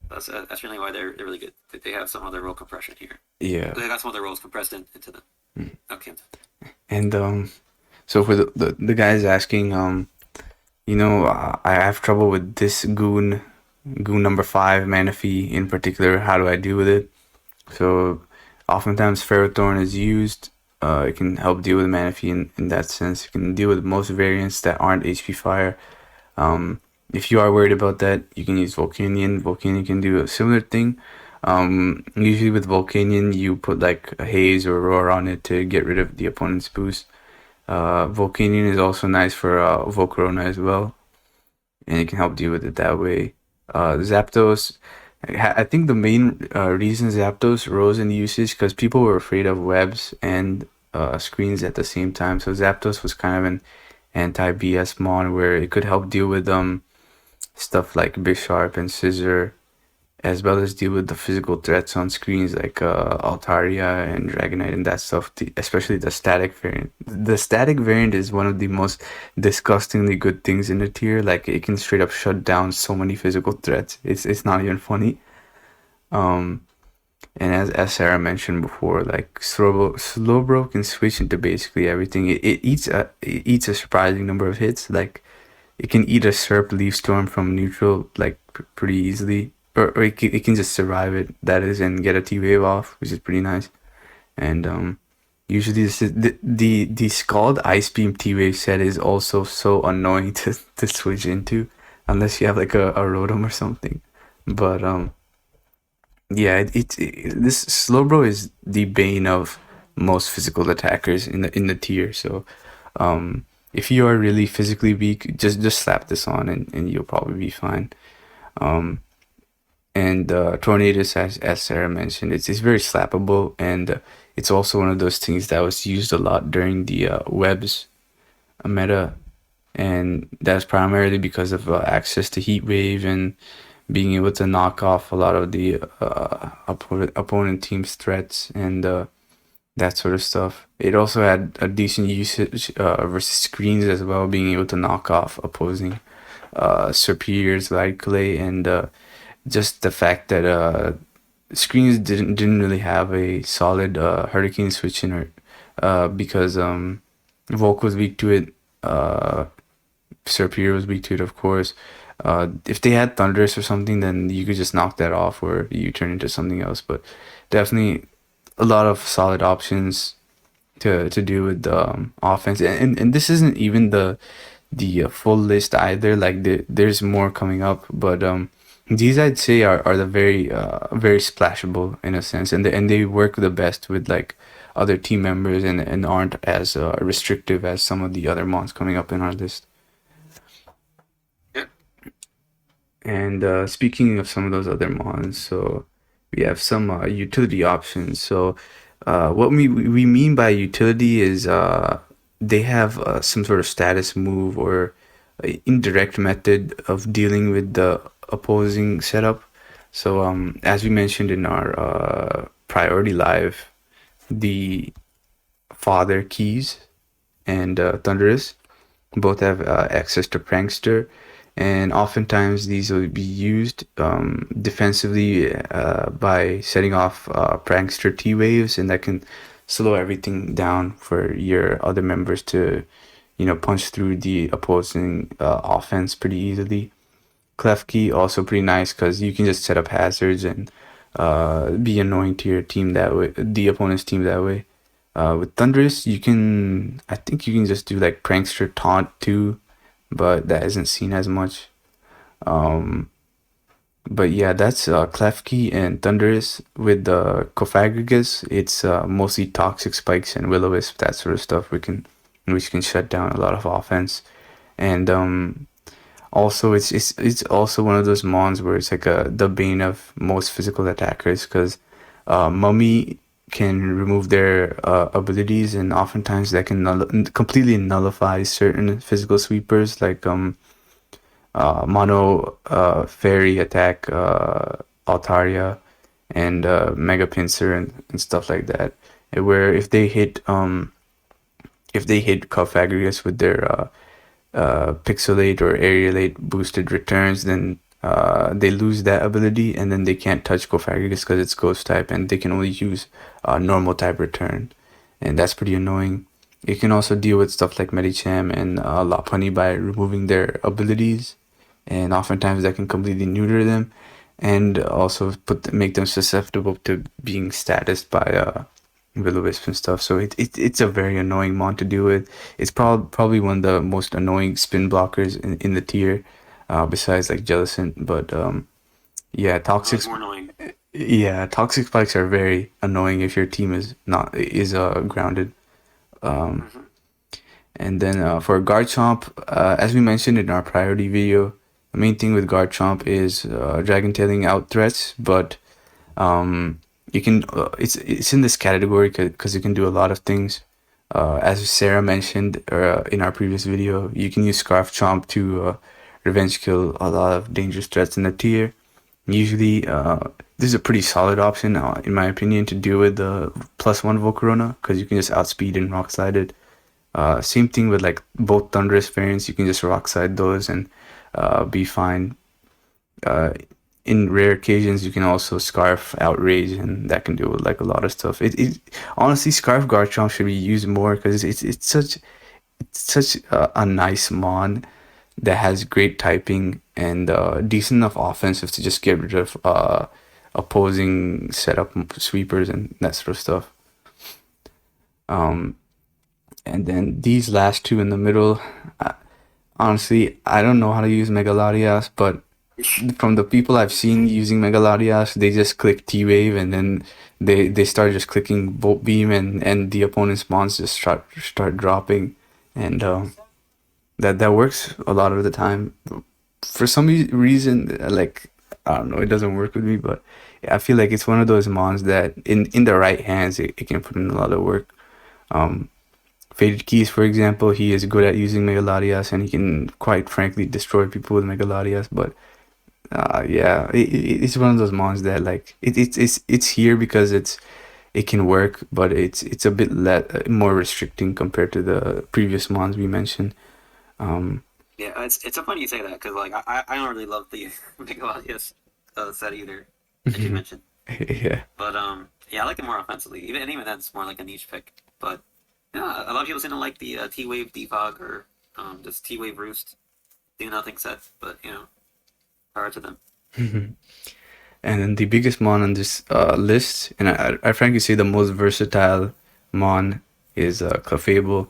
That's really why they're really good. They have some other role compression here. yeah. They got some other roles compressed into them. Mm. Okay. And so for the guys asking, I have trouble with this goon number 5, Manaphy in particular. How do I deal with it? So oftentimes Ferrothorn is used. It can help deal with Manaphy in that sense. You can deal with most variants that aren't HP Fire. If you are worried about that, you can use Volcanion. Volcanion can do a similar thing. Usually with Volcanion, you put like a Haze or Roar on it to get rid of the opponent's boost. Volcanion is also nice for Volcarona as well, and it can help deal with it that way. Zapdos, I think the main reason Zapdos rose in usage because people were afraid of webs and screens at the same time. So Zapdos was kind of an anti-BS mon where it could help deal with stuff like Bisharp and Scissor, as well as deal with the physical threats on screens like Altaria and Dragonite and that stuff, especially the static variant. The static variant is one of the most disgustingly good things in the tier. Like, it can straight up shut down so many physical threats. It's not even funny. And as Sarah mentioned before, like Slowbro can switch into basically everything. It eats a surprising number of hits. Like, it can eat a Serp Leaf Storm from neutral like pretty easily, or it can just survive it. That is, and get a T Wave off, which is pretty nice. And usually this is, the Scald Ice Beam T Wave set is also so annoying to switch into, unless you have like a Rotom or something. But yeah, this Slowbro is the bane of most physical attackers in the tier. So if you are really physically weak, just slap this on and you'll probably be fine. And Tornadus, as Sarah mentioned, it's very slappable, and it's also one of those things that was used a lot during the webs meta, and that's primarily because of access to Heat Wave and being able to knock off a lot of the opponent team's threats and that sort of stuff. It also had a decent usage versus screens as well, being able to knock off opposing superiors like Clay, and just the fact that screens didn't really have a solid Hurricane switch in it because Volk was weak to it, Superior was weak to it, of course. If they had Thunderous or something, then you could just knock that off or you turn into something else. But definitely a lot of solid options to do with the offense. And this isn't even the full list either. Like, there's more coming up, but these I'd say are the very very splashable in a sense, and they work the best with like other team members and aren't as restrictive as some of the other mons coming up in our list. Yep. And speaking of some of those other mons, so we have some utility options. So what we mean by utility is they have some sort of status move or indirect method of dealing with the opposing setup. So as we mentioned in our priority live, the Father Keys and Thunderous both have access to Prankster, and oftentimes these will be used defensively by setting off Prankster T-Waves, and that can slow everything down for your other members to, punch through the opposing offense pretty easily. Klefki also pretty nice because you can just set up hazards and be annoying to your team that way, the opponent's team that way. With Thunderous, I think you can just do like Prankster Taunt too, but that isn't seen as much. But yeah, that's Klefki and Thunderous. With the Cofagrigus, it's mostly Toxic Spikes and Will-O-Wisp, that sort of stuff. Which can shut down a lot of offense. And also it's also one of those mons where it's like the bane of most physical attackers, because Mummy can remove their abilities, and oftentimes that can completely nullify certain physical sweepers, like mono fairy attack, Altaria, and Mega Pincer, and stuff like that. Where if they hit Cofagrigus with their pixelate or aerialate boosted returns, then they lose that ability, and then they can't touch Cofagrigus because it's ghost type, and they can only use normal type return, and that's pretty annoying. You can also deal with stuff like Medicham and Lopunny by removing their abilities, and oftentimes that can completely neuter them, and also make them susceptible to being statused by Will-O-Wisp and stuff. So it's a very annoying mon to deal with. It's probably one of the most annoying spin blockers in the tier, besides like Jellicent. But yeah, It's more annoying. toxic spikes are very annoying if your team is grounded. Um, Hmm. and then for Garchomp, as we mentioned in our priority video, the main thing with Garchomp is Dragon Tailing out threats, but you can it's in this category because you can do a lot of things. As Sarah mentioned in our previous video, you can use Scarf Chomp to revenge kill a lot of dangerous threats in the tier. Usually, this is a pretty solid option, in my opinion, to deal with the +1 Volcarona, because you can just outspeed and rock slide it. Same thing with like both Thunderous variants, you can just rock slide those and be fine. Uh, in rare occasions, you can also Scarf Outrage, and that can do like a lot of stuff. It honestly, Scarf Garchomp should be used more because it's such a nice mon that has great typing and decent enough offensive to just get rid of opposing setup sweepers and that sort of stuff. Um, and then these last two in the middle, uh, honestly, I don't know how to use Megalodias, but from the people I've seen using Megalodias, they just click T-Wave, and then they start just clicking Bolt Beam, and the opponent's mons just start dropping, and that works a lot of the time. For some reason, like I don't know, it doesn't work with me, but yeah, I feel like it's one of those mons that in the right hands it can put in a lot of work. Um, Faded Keys, for example, he is good at using Megalodias, and he can quite frankly destroy people with Megalodias, but yeah, it's one of those mons that like it's here because it can work, but it's a bit more restricting compared to the previous mons we mentioned. Um, Yeah, it's so funny you say that because like I don't really love the Megalodius set either, as you mentioned. yeah. But yeah, I like it more offensively. Even that's more like a niche pick. But yeah, a lot of people seem to like the T Wave Defog or just T Wave Roost. Do nothing set, but power to them. And then the biggest mon on this list, and I frankly say the most versatile mon, is Clefable.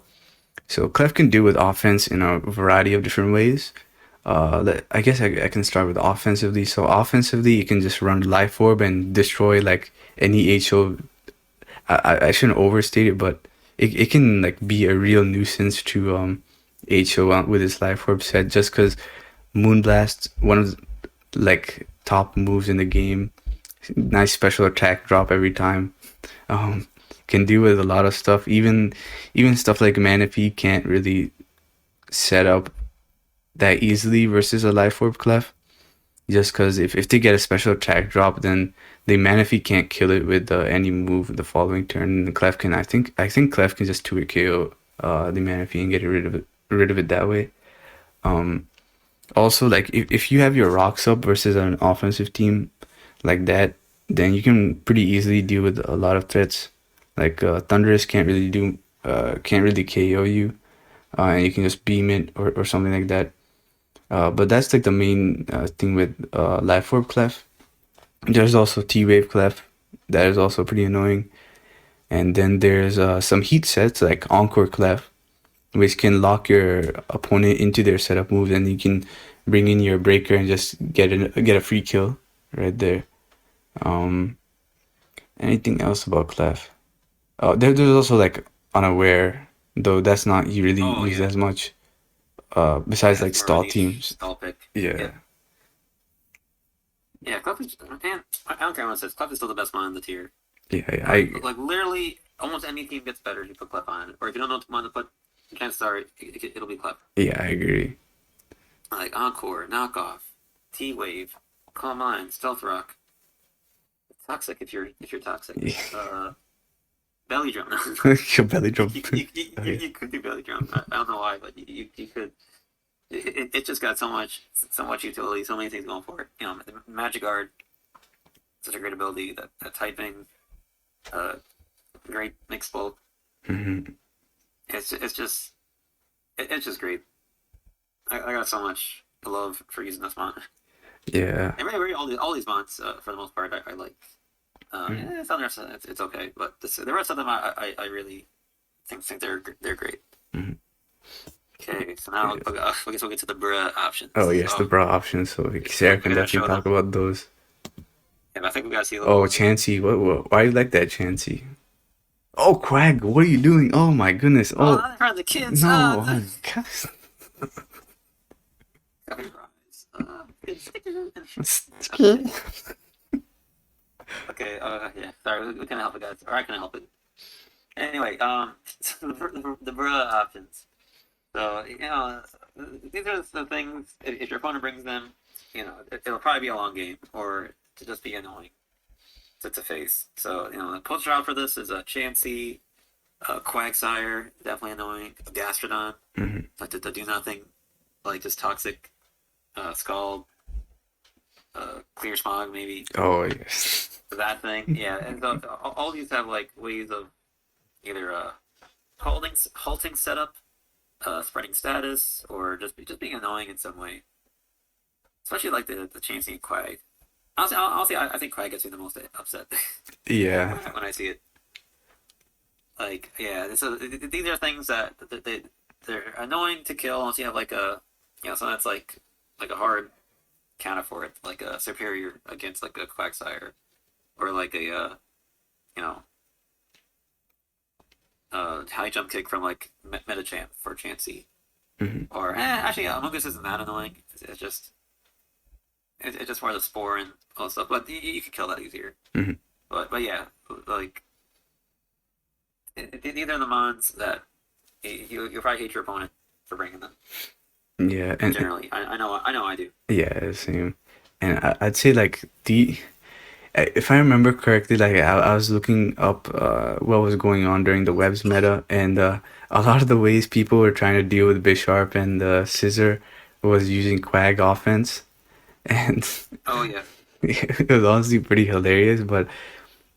So Clef can deal with offense in a variety of different ways. I guess I can start with offensively. So offensively, you can just run Life Orb and destroy like any HO. I shouldn't overstate it, but it can like be a real nuisance to HO with his Life Orb set, just because Moonblast, one of the, like top moves in the game, nice special attack drop every time. Um, can deal with a lot of stuff. Even stuff like Manaphy can't really set up that easily versus a Life Orb Clef. Just because if they get a special attack drop, then the Manaphy can't kill it with any move the following turn. And the Clef can, I think Clef can just 2-hit KO the Manaphy and get rid of it that way. Um, Also, like if you have your rocks up versus an offensive team like that, then you can pretty easily deal with a lot of threats. Like Thunderous can't really KO you, and you can just beam it or something like that. But that's like the main thing with Life Orb Clef. There's also T-Wave Clef that is also pretty annoying, and then there's some heat sets like Encore Clef, which can lock your opponent into their setup moves, and you can bring in your breaker and just get a free kill. right there. Um, Anything else about Clef? Oh, there's also like Unaware, though that's not really Oh used yeah, as much. yeah, Besides like that's more of a stall niche teams. stall pick. Yeah, Yeah, yeah. Clef is, man, I don't care what it says. Clef is still the best mon in the tier. yeah, yeah. Like literally, almost any team gets better if you put Clef on it. Or if you don't know what mon to put, chances are it'll be Clef. Yeah, I agree. Like Encore, Knockoff, T Wave, Calm Mind, Stealth Rock, Toxic if you're toxic. Yeah. Belly Drum. Your belly drum. Oh, yeah. You could do Belly Drum. I don't know why, but you could. It just got so much utility, so many things going for it. You know, Magic Guard, such a great ability. That typing, uh, great mixed bulk. Mm-hmm. It's just great. I got so much love for using this mod. Yeah. And really, all these mods, for the most part, I like. Mm-hmm. Some of them, it's okay, but the rest of them, I really think they're great. Mm-hmm. Okay, so now Yeah. I guess we'll get to the bruh options. Oh yes, the Oh, bra options. So we Sarah can gotta definitely show them. talk about those. And I think we gotta see a Oh, little. Chansey, what? Why you like that, Chansey? Oh, Quag, what are you doing? Oh my goodness. Oh, Oh not in front of the kids. no. Oh, God. Copyrights. Good sticker. Scared. Okay. Yeah. Sorry, we couldn't help it, guys. Or I couldn't help it. Anyway, so the bruh options. So these are the things. If your opponent brings them, it'll probably be a long game, or to just be annoying to face. So the poster out for this is a Chansey, Quagsire, definitely annoying. A Gastrodon, Mhm. like to do nothing, like just toxic. Scald, Clear Smog, maybe Oh yes. that thing. Yeah, and so all these have like ways of either halting setup, spreading status, or just being annoying in some way. Especially like the Chansey and Quag. Honestly, I think Quag gets me the most upset Yeah. when I see it. Like, yeah, so these are things that they're annoying to kill unless you have like something that's like a hard counter for it, like a superior against like a Quagsire, or like a you know high jump kick from like Metachamp for Chansey, Mhm. or actually Amogus isn't that annoying. It's just more the spore and all that stuff, but you can kill that easier. Mhm. But yeah, like these are the mons that you'll probably hate your opponent for bringing them. Yeah, and Generally, I know I do. yeah, same. And I'd say like if I remember correctly, like I was looking up what was going on during the web's meta, and a lot of the ways people were trying to deal with Bisharp and Scissor was using Quag offense, and Oh yeah, it was honestly pretty hilarious. But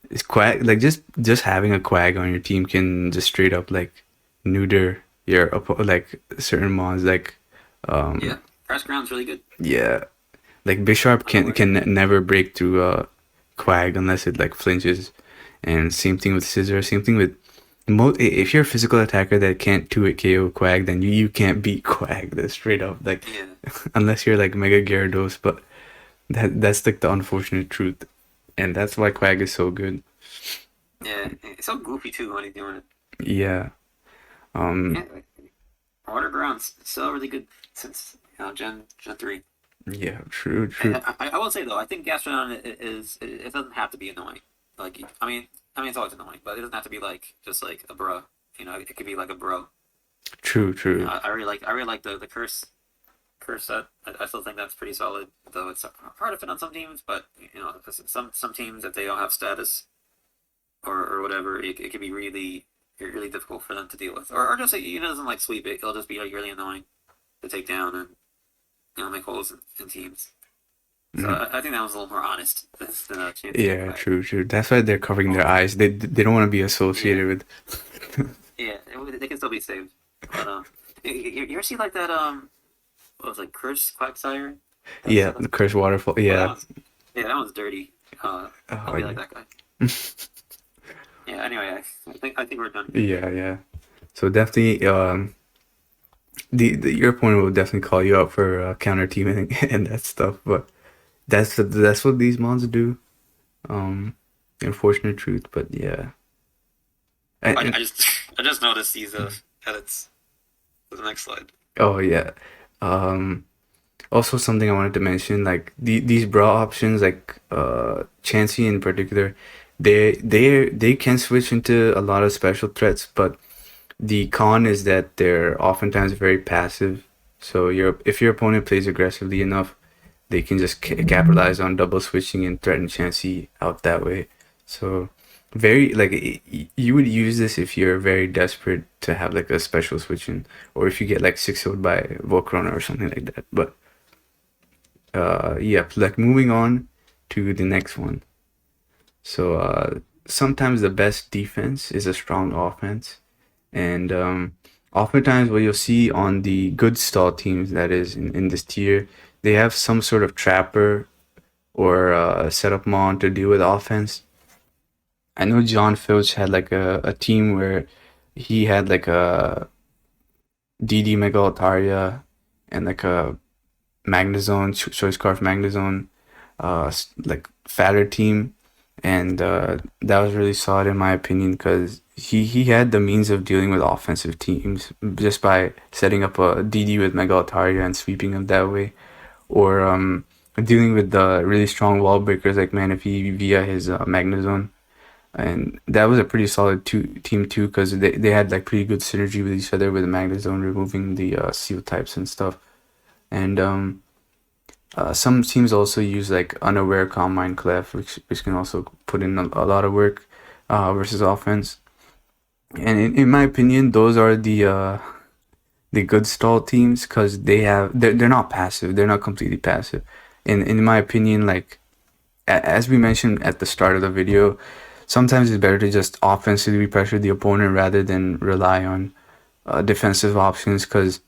it's Quag like just having a Quag on your team can just straight up like neuter your like certain mons like yeah. um Press ground's really good. yeah. Like Bisharp can Unaware. never break through Quag unless it like flinches, and same thing with Scissor. Same thing with if you're a physical attacker that can't 2-hit KO Quag, then you can't beat Quag. That's straight up like Yeah, unless you're like Mega Gyarados, but that's like the unfortunate truth, and that's why Quag is so good. yeah. It's so goofy too when he's doing it. Yeah. Yeah, Water ground's still really good since Gen 3. Yeah. True. And True. I will say though, I think Gastrodon it doesn't have to be annoying. Like I mean it's always annoying, but it doesn't have to be like just like a bro. It could be like a bro. True. True. I really like the curse set. I still think that's pretty solid, though it's hard to fit on some teams. But some teams if they don't have status or whatever, it can be really difficult for them to deal with. Or just doesn't like sweep it. It'll just be like really annoying to take down and make holes in teams. So Mhm. I think that was a little more honest than a chance to Yeah. quack. True. True. That's why they're covering their eyes. They don't want to be Yeah, associated with. yeah, they can still be saved. But you ever see like that what was it, like Curse Quagsire? Yeah. That's The Curse Waterfall. oh that Yeah. one's yeah that one's dirty. Oh I'll be like yeah. that guy. Yeah. Anyway, I think we're done. Yeah. Yeah. So definitely, your opponent will definitely call you out for counter teaming and that stuff. But that's what these mods do. Um, Unfortunate truth, but yeah. I And just I just noticed these edits. The next slide. oh yeah. Um, Also something I wanted to mention, like these bra options, like Chansey in particular, they can switch into a lot of special threats, but the con is that they're oftentimes very passive. So if your opponent plays aggressively enough, they can just capitalize on double switching and threaten Chansey out that way. So very like you would use this if you're very desperate to have like a special switching, or if you get like 6-0'd by Volcrona or something like that. But yeah, like moving on to the next one. So sometimes the best defense is a strong offense, and oftentimes what you'll see on the good stall teams, that is in this tier, they have some sort of trapper or setup mon to deal with offense. I know John Filch had like a team where he had like a DD Mega Altaria and like a Magnezone, Choice Scarf Magnezone, like fatter team, and that was really solid in my opinion because he had the means of dealing with offensive teams just by setting up a DD with Mega Altaria and sweeping them that way, or dealing with the really strong wall breakers like Manaphy via his Magnezone. And that was a pretty solid team too, because they had like pretty good synergy with each other with the Magnezone removing the seal types and stuff. And some teams also use like unaware Combine Clef, which can also put in a lot of work versus offense. And in my opinion, those are the good stall teams because they're not passive. They're not completely passive. In my opinion, like as we mentioned at the start of the video, sometimes it's better to just offensively pressure the opponent rather than rely on defensive options because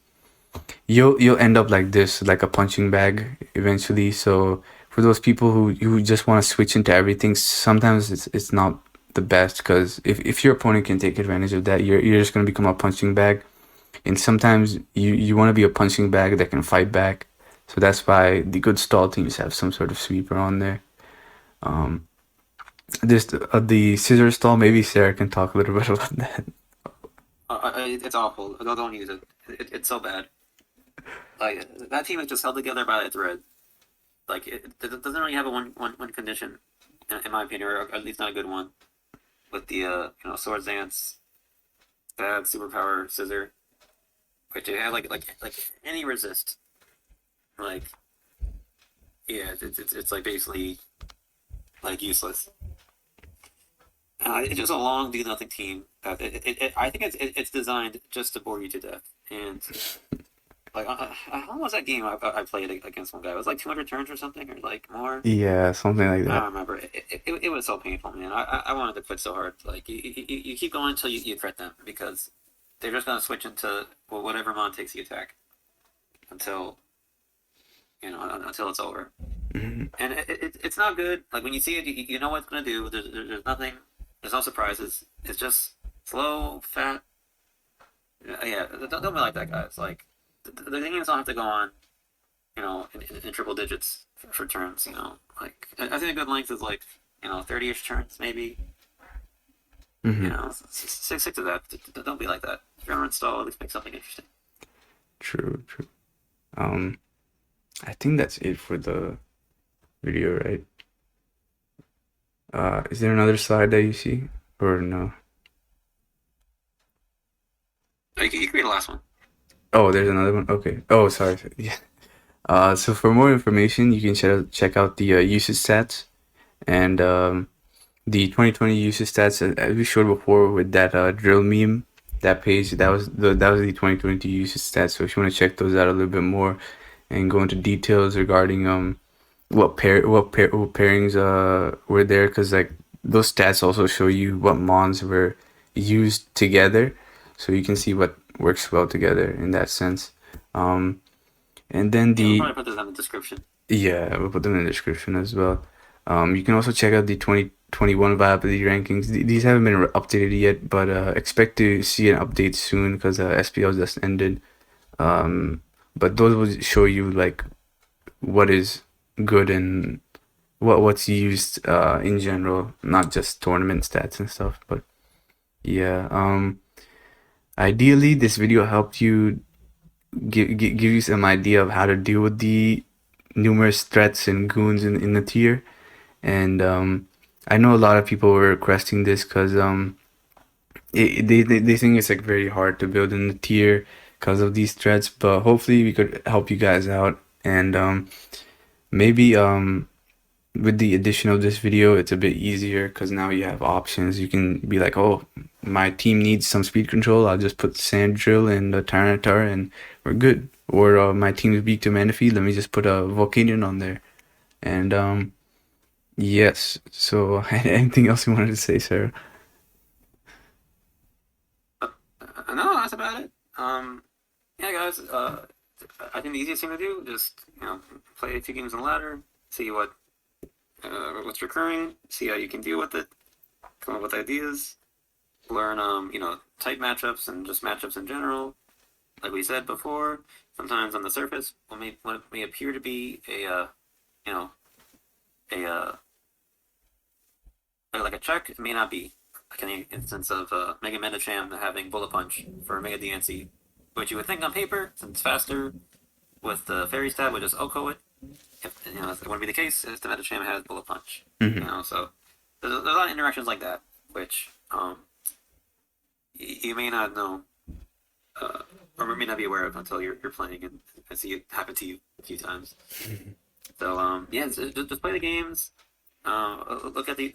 you'll end up like this, like a punching bag eventually. So for those people who just want to switch into everything, sometimes it's not the best because if your opponent can take advantage of that, you're just gonna become a punching bag. And sometimes you want to be a punching bag that can fight back. So that's why the good stall teams have some sort of sweeper on there. Um, this the scissor stall. Maybe Sarah can talk a little bit about that. It's awful. Don't use it. It's so bad. Like that team is just held together by a thread. Like it doesn't really have a one condition, in my opinion, or at least not a good one. With the Swords Dance, bad superpower scissor, which it had like any resist. Like yeah, it's like basically like useless. It's just a long do nothing team. I think it's designed just to bore you to death. And like, how long was that game I played against one guy? It was like 200 turns or something, or like more. Yeah, something like I that. don't remember. It was so painful, man. I wanted to quit so hard. Like you keep going until you crit them because they're just gonna switch into whatever mon takes the attack until until it's over. Mm-hmm. And it's not good. Like when you see it, you know what it's gonna do. There's nothing. There's no surprises. It's just slow, fat. Yeah, don't be like that, guys. Like the games don't have to go on, in triple digits for turns. Like I think a good length is like 30ish turns maybe. Mm-hmm. Stick to that. Don't be like that. If you're gonna install, at least make something interesting. True, true. Um, I think that's it for the video, right? Is there another slide that you see, or no? You can read the last one. Oh, there's another one. Okay. Oh, sorry. Yeah. So for more information, you can check out the usage stats and the 2020 usage stats as we showed before with that drill meme. That page that was the 2020 usage stats. So if you want to check those out a little bit more and go into details regarding what pairings were there, because like those stats also show you what mons were used together, so you can see what works well together in that sense. And then We'll probably put this in the description. yeah, we'll put them in the description as well. You can also check out the 2021 viability rankings. These haven't been updated yet, but expect to see an update soon because SPL just ended. But those will show you like what is good and what's used in general, not just tournament stats and stuff. But yeah, ideally this video helped you give you some idea of how to deal with the numerous threats and goons in the tier. And I know a lot of people were requesting this because they think it's like very hard to build in the tier because of these threats. But hopefully we could help you guys out. And maybe with the addition of this video, it's a bit easier because now you have options. You can be like, oh, my team needs some speed control. I'll just put Sand Drill and the Tyranitar and we're good. Or my team is weak to Manaphy. Let me just put a Volcanion on there. And yes. So anything else you wanted to say, Sarah? No, that's about it. Yeah, guys. I think the easiest thing to do just play 2 games on the ladder, see what's recurring, see how you can deal with it, come up with ideas, learn type matchups and just matchups in general. Like we said before, sometimes on the surface what may appear to be a like a check, it may not be. Like in the instance of Mega Metacham having Bullet Punch for Mega DNC, which you would think on paper, since it's faster, with the Fairy stat would just OHKO it. If it wouldn't be the case, if the Metacham has Bullet Punch. So there's a lot of interactions like that, which you may not know, or may not be aware of until you're playing and see it happen to you a few times. So yeah, just play the games. Look at the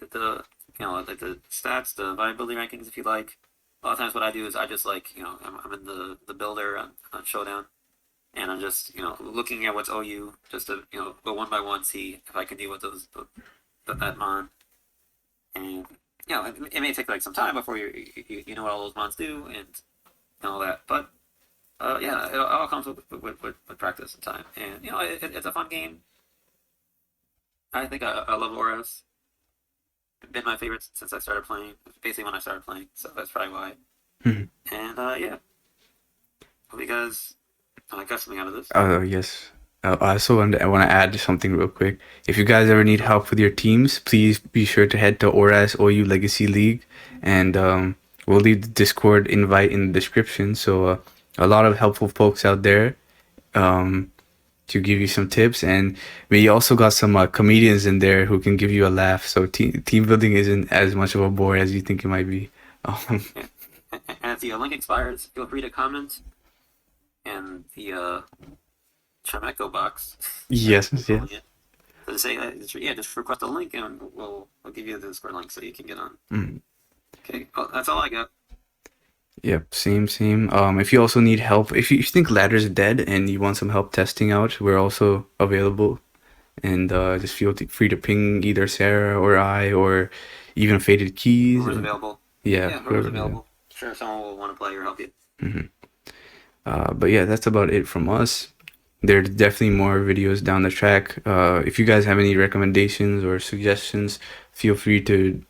like the stats, the viability rankings if you like. A lot of times what I do is I just I'm in the builder on Showdown, and I'm just looking at what's OU just to go one by one, see if I can deal with that mon. And it may take like some time before you know what all those mons do and all that, but yeah, it all comes with practice and time. And it's a fun game. I think I love ORAS. It's been my favorite since I started playing. Basically when I started playing, so that's probably why. And yeah, hope you guys got something out of this. Oh yes. I also want to add something real quick. If you guys ever need help with your teams, please be sure to head to ORAS OU Legacy League, and we'll leave the Discord invite in the description. So a lot of helpful folks out there to give you some tips, and we also got some comedians in there who can give you a laugh. So team building isn't as much of a bore as you think it might be. Yeah. And if the link expires, feel free to comment in the Chameco box. Yes, yeah. So to say just request a link and we'll give you the Discord link so you can get on. Okay, well, that's all I got. Yep, same. If you also need help, if you think ladder's dead and you want some help testing out, we're also available. And just feel free to ping either Sarah or I, or even Faded Keys. Whoever's available. Yeah, whoever's available. Sure, someone will want to play or help you. But yeah, that's about it from us. There's definitely more videos down the track. If you guys have any recommendations or suggestions, feel free to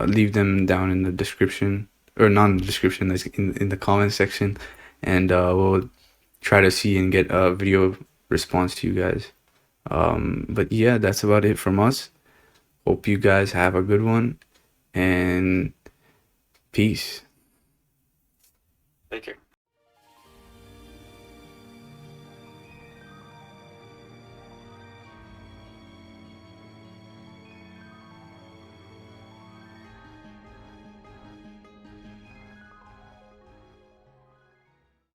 leave them down in the description, or not in the description, like in the comment section, and we'll try to see and get a video response to you guys. But yeah, that's about it from us. Hope you guys have a good one, and peace. Take care.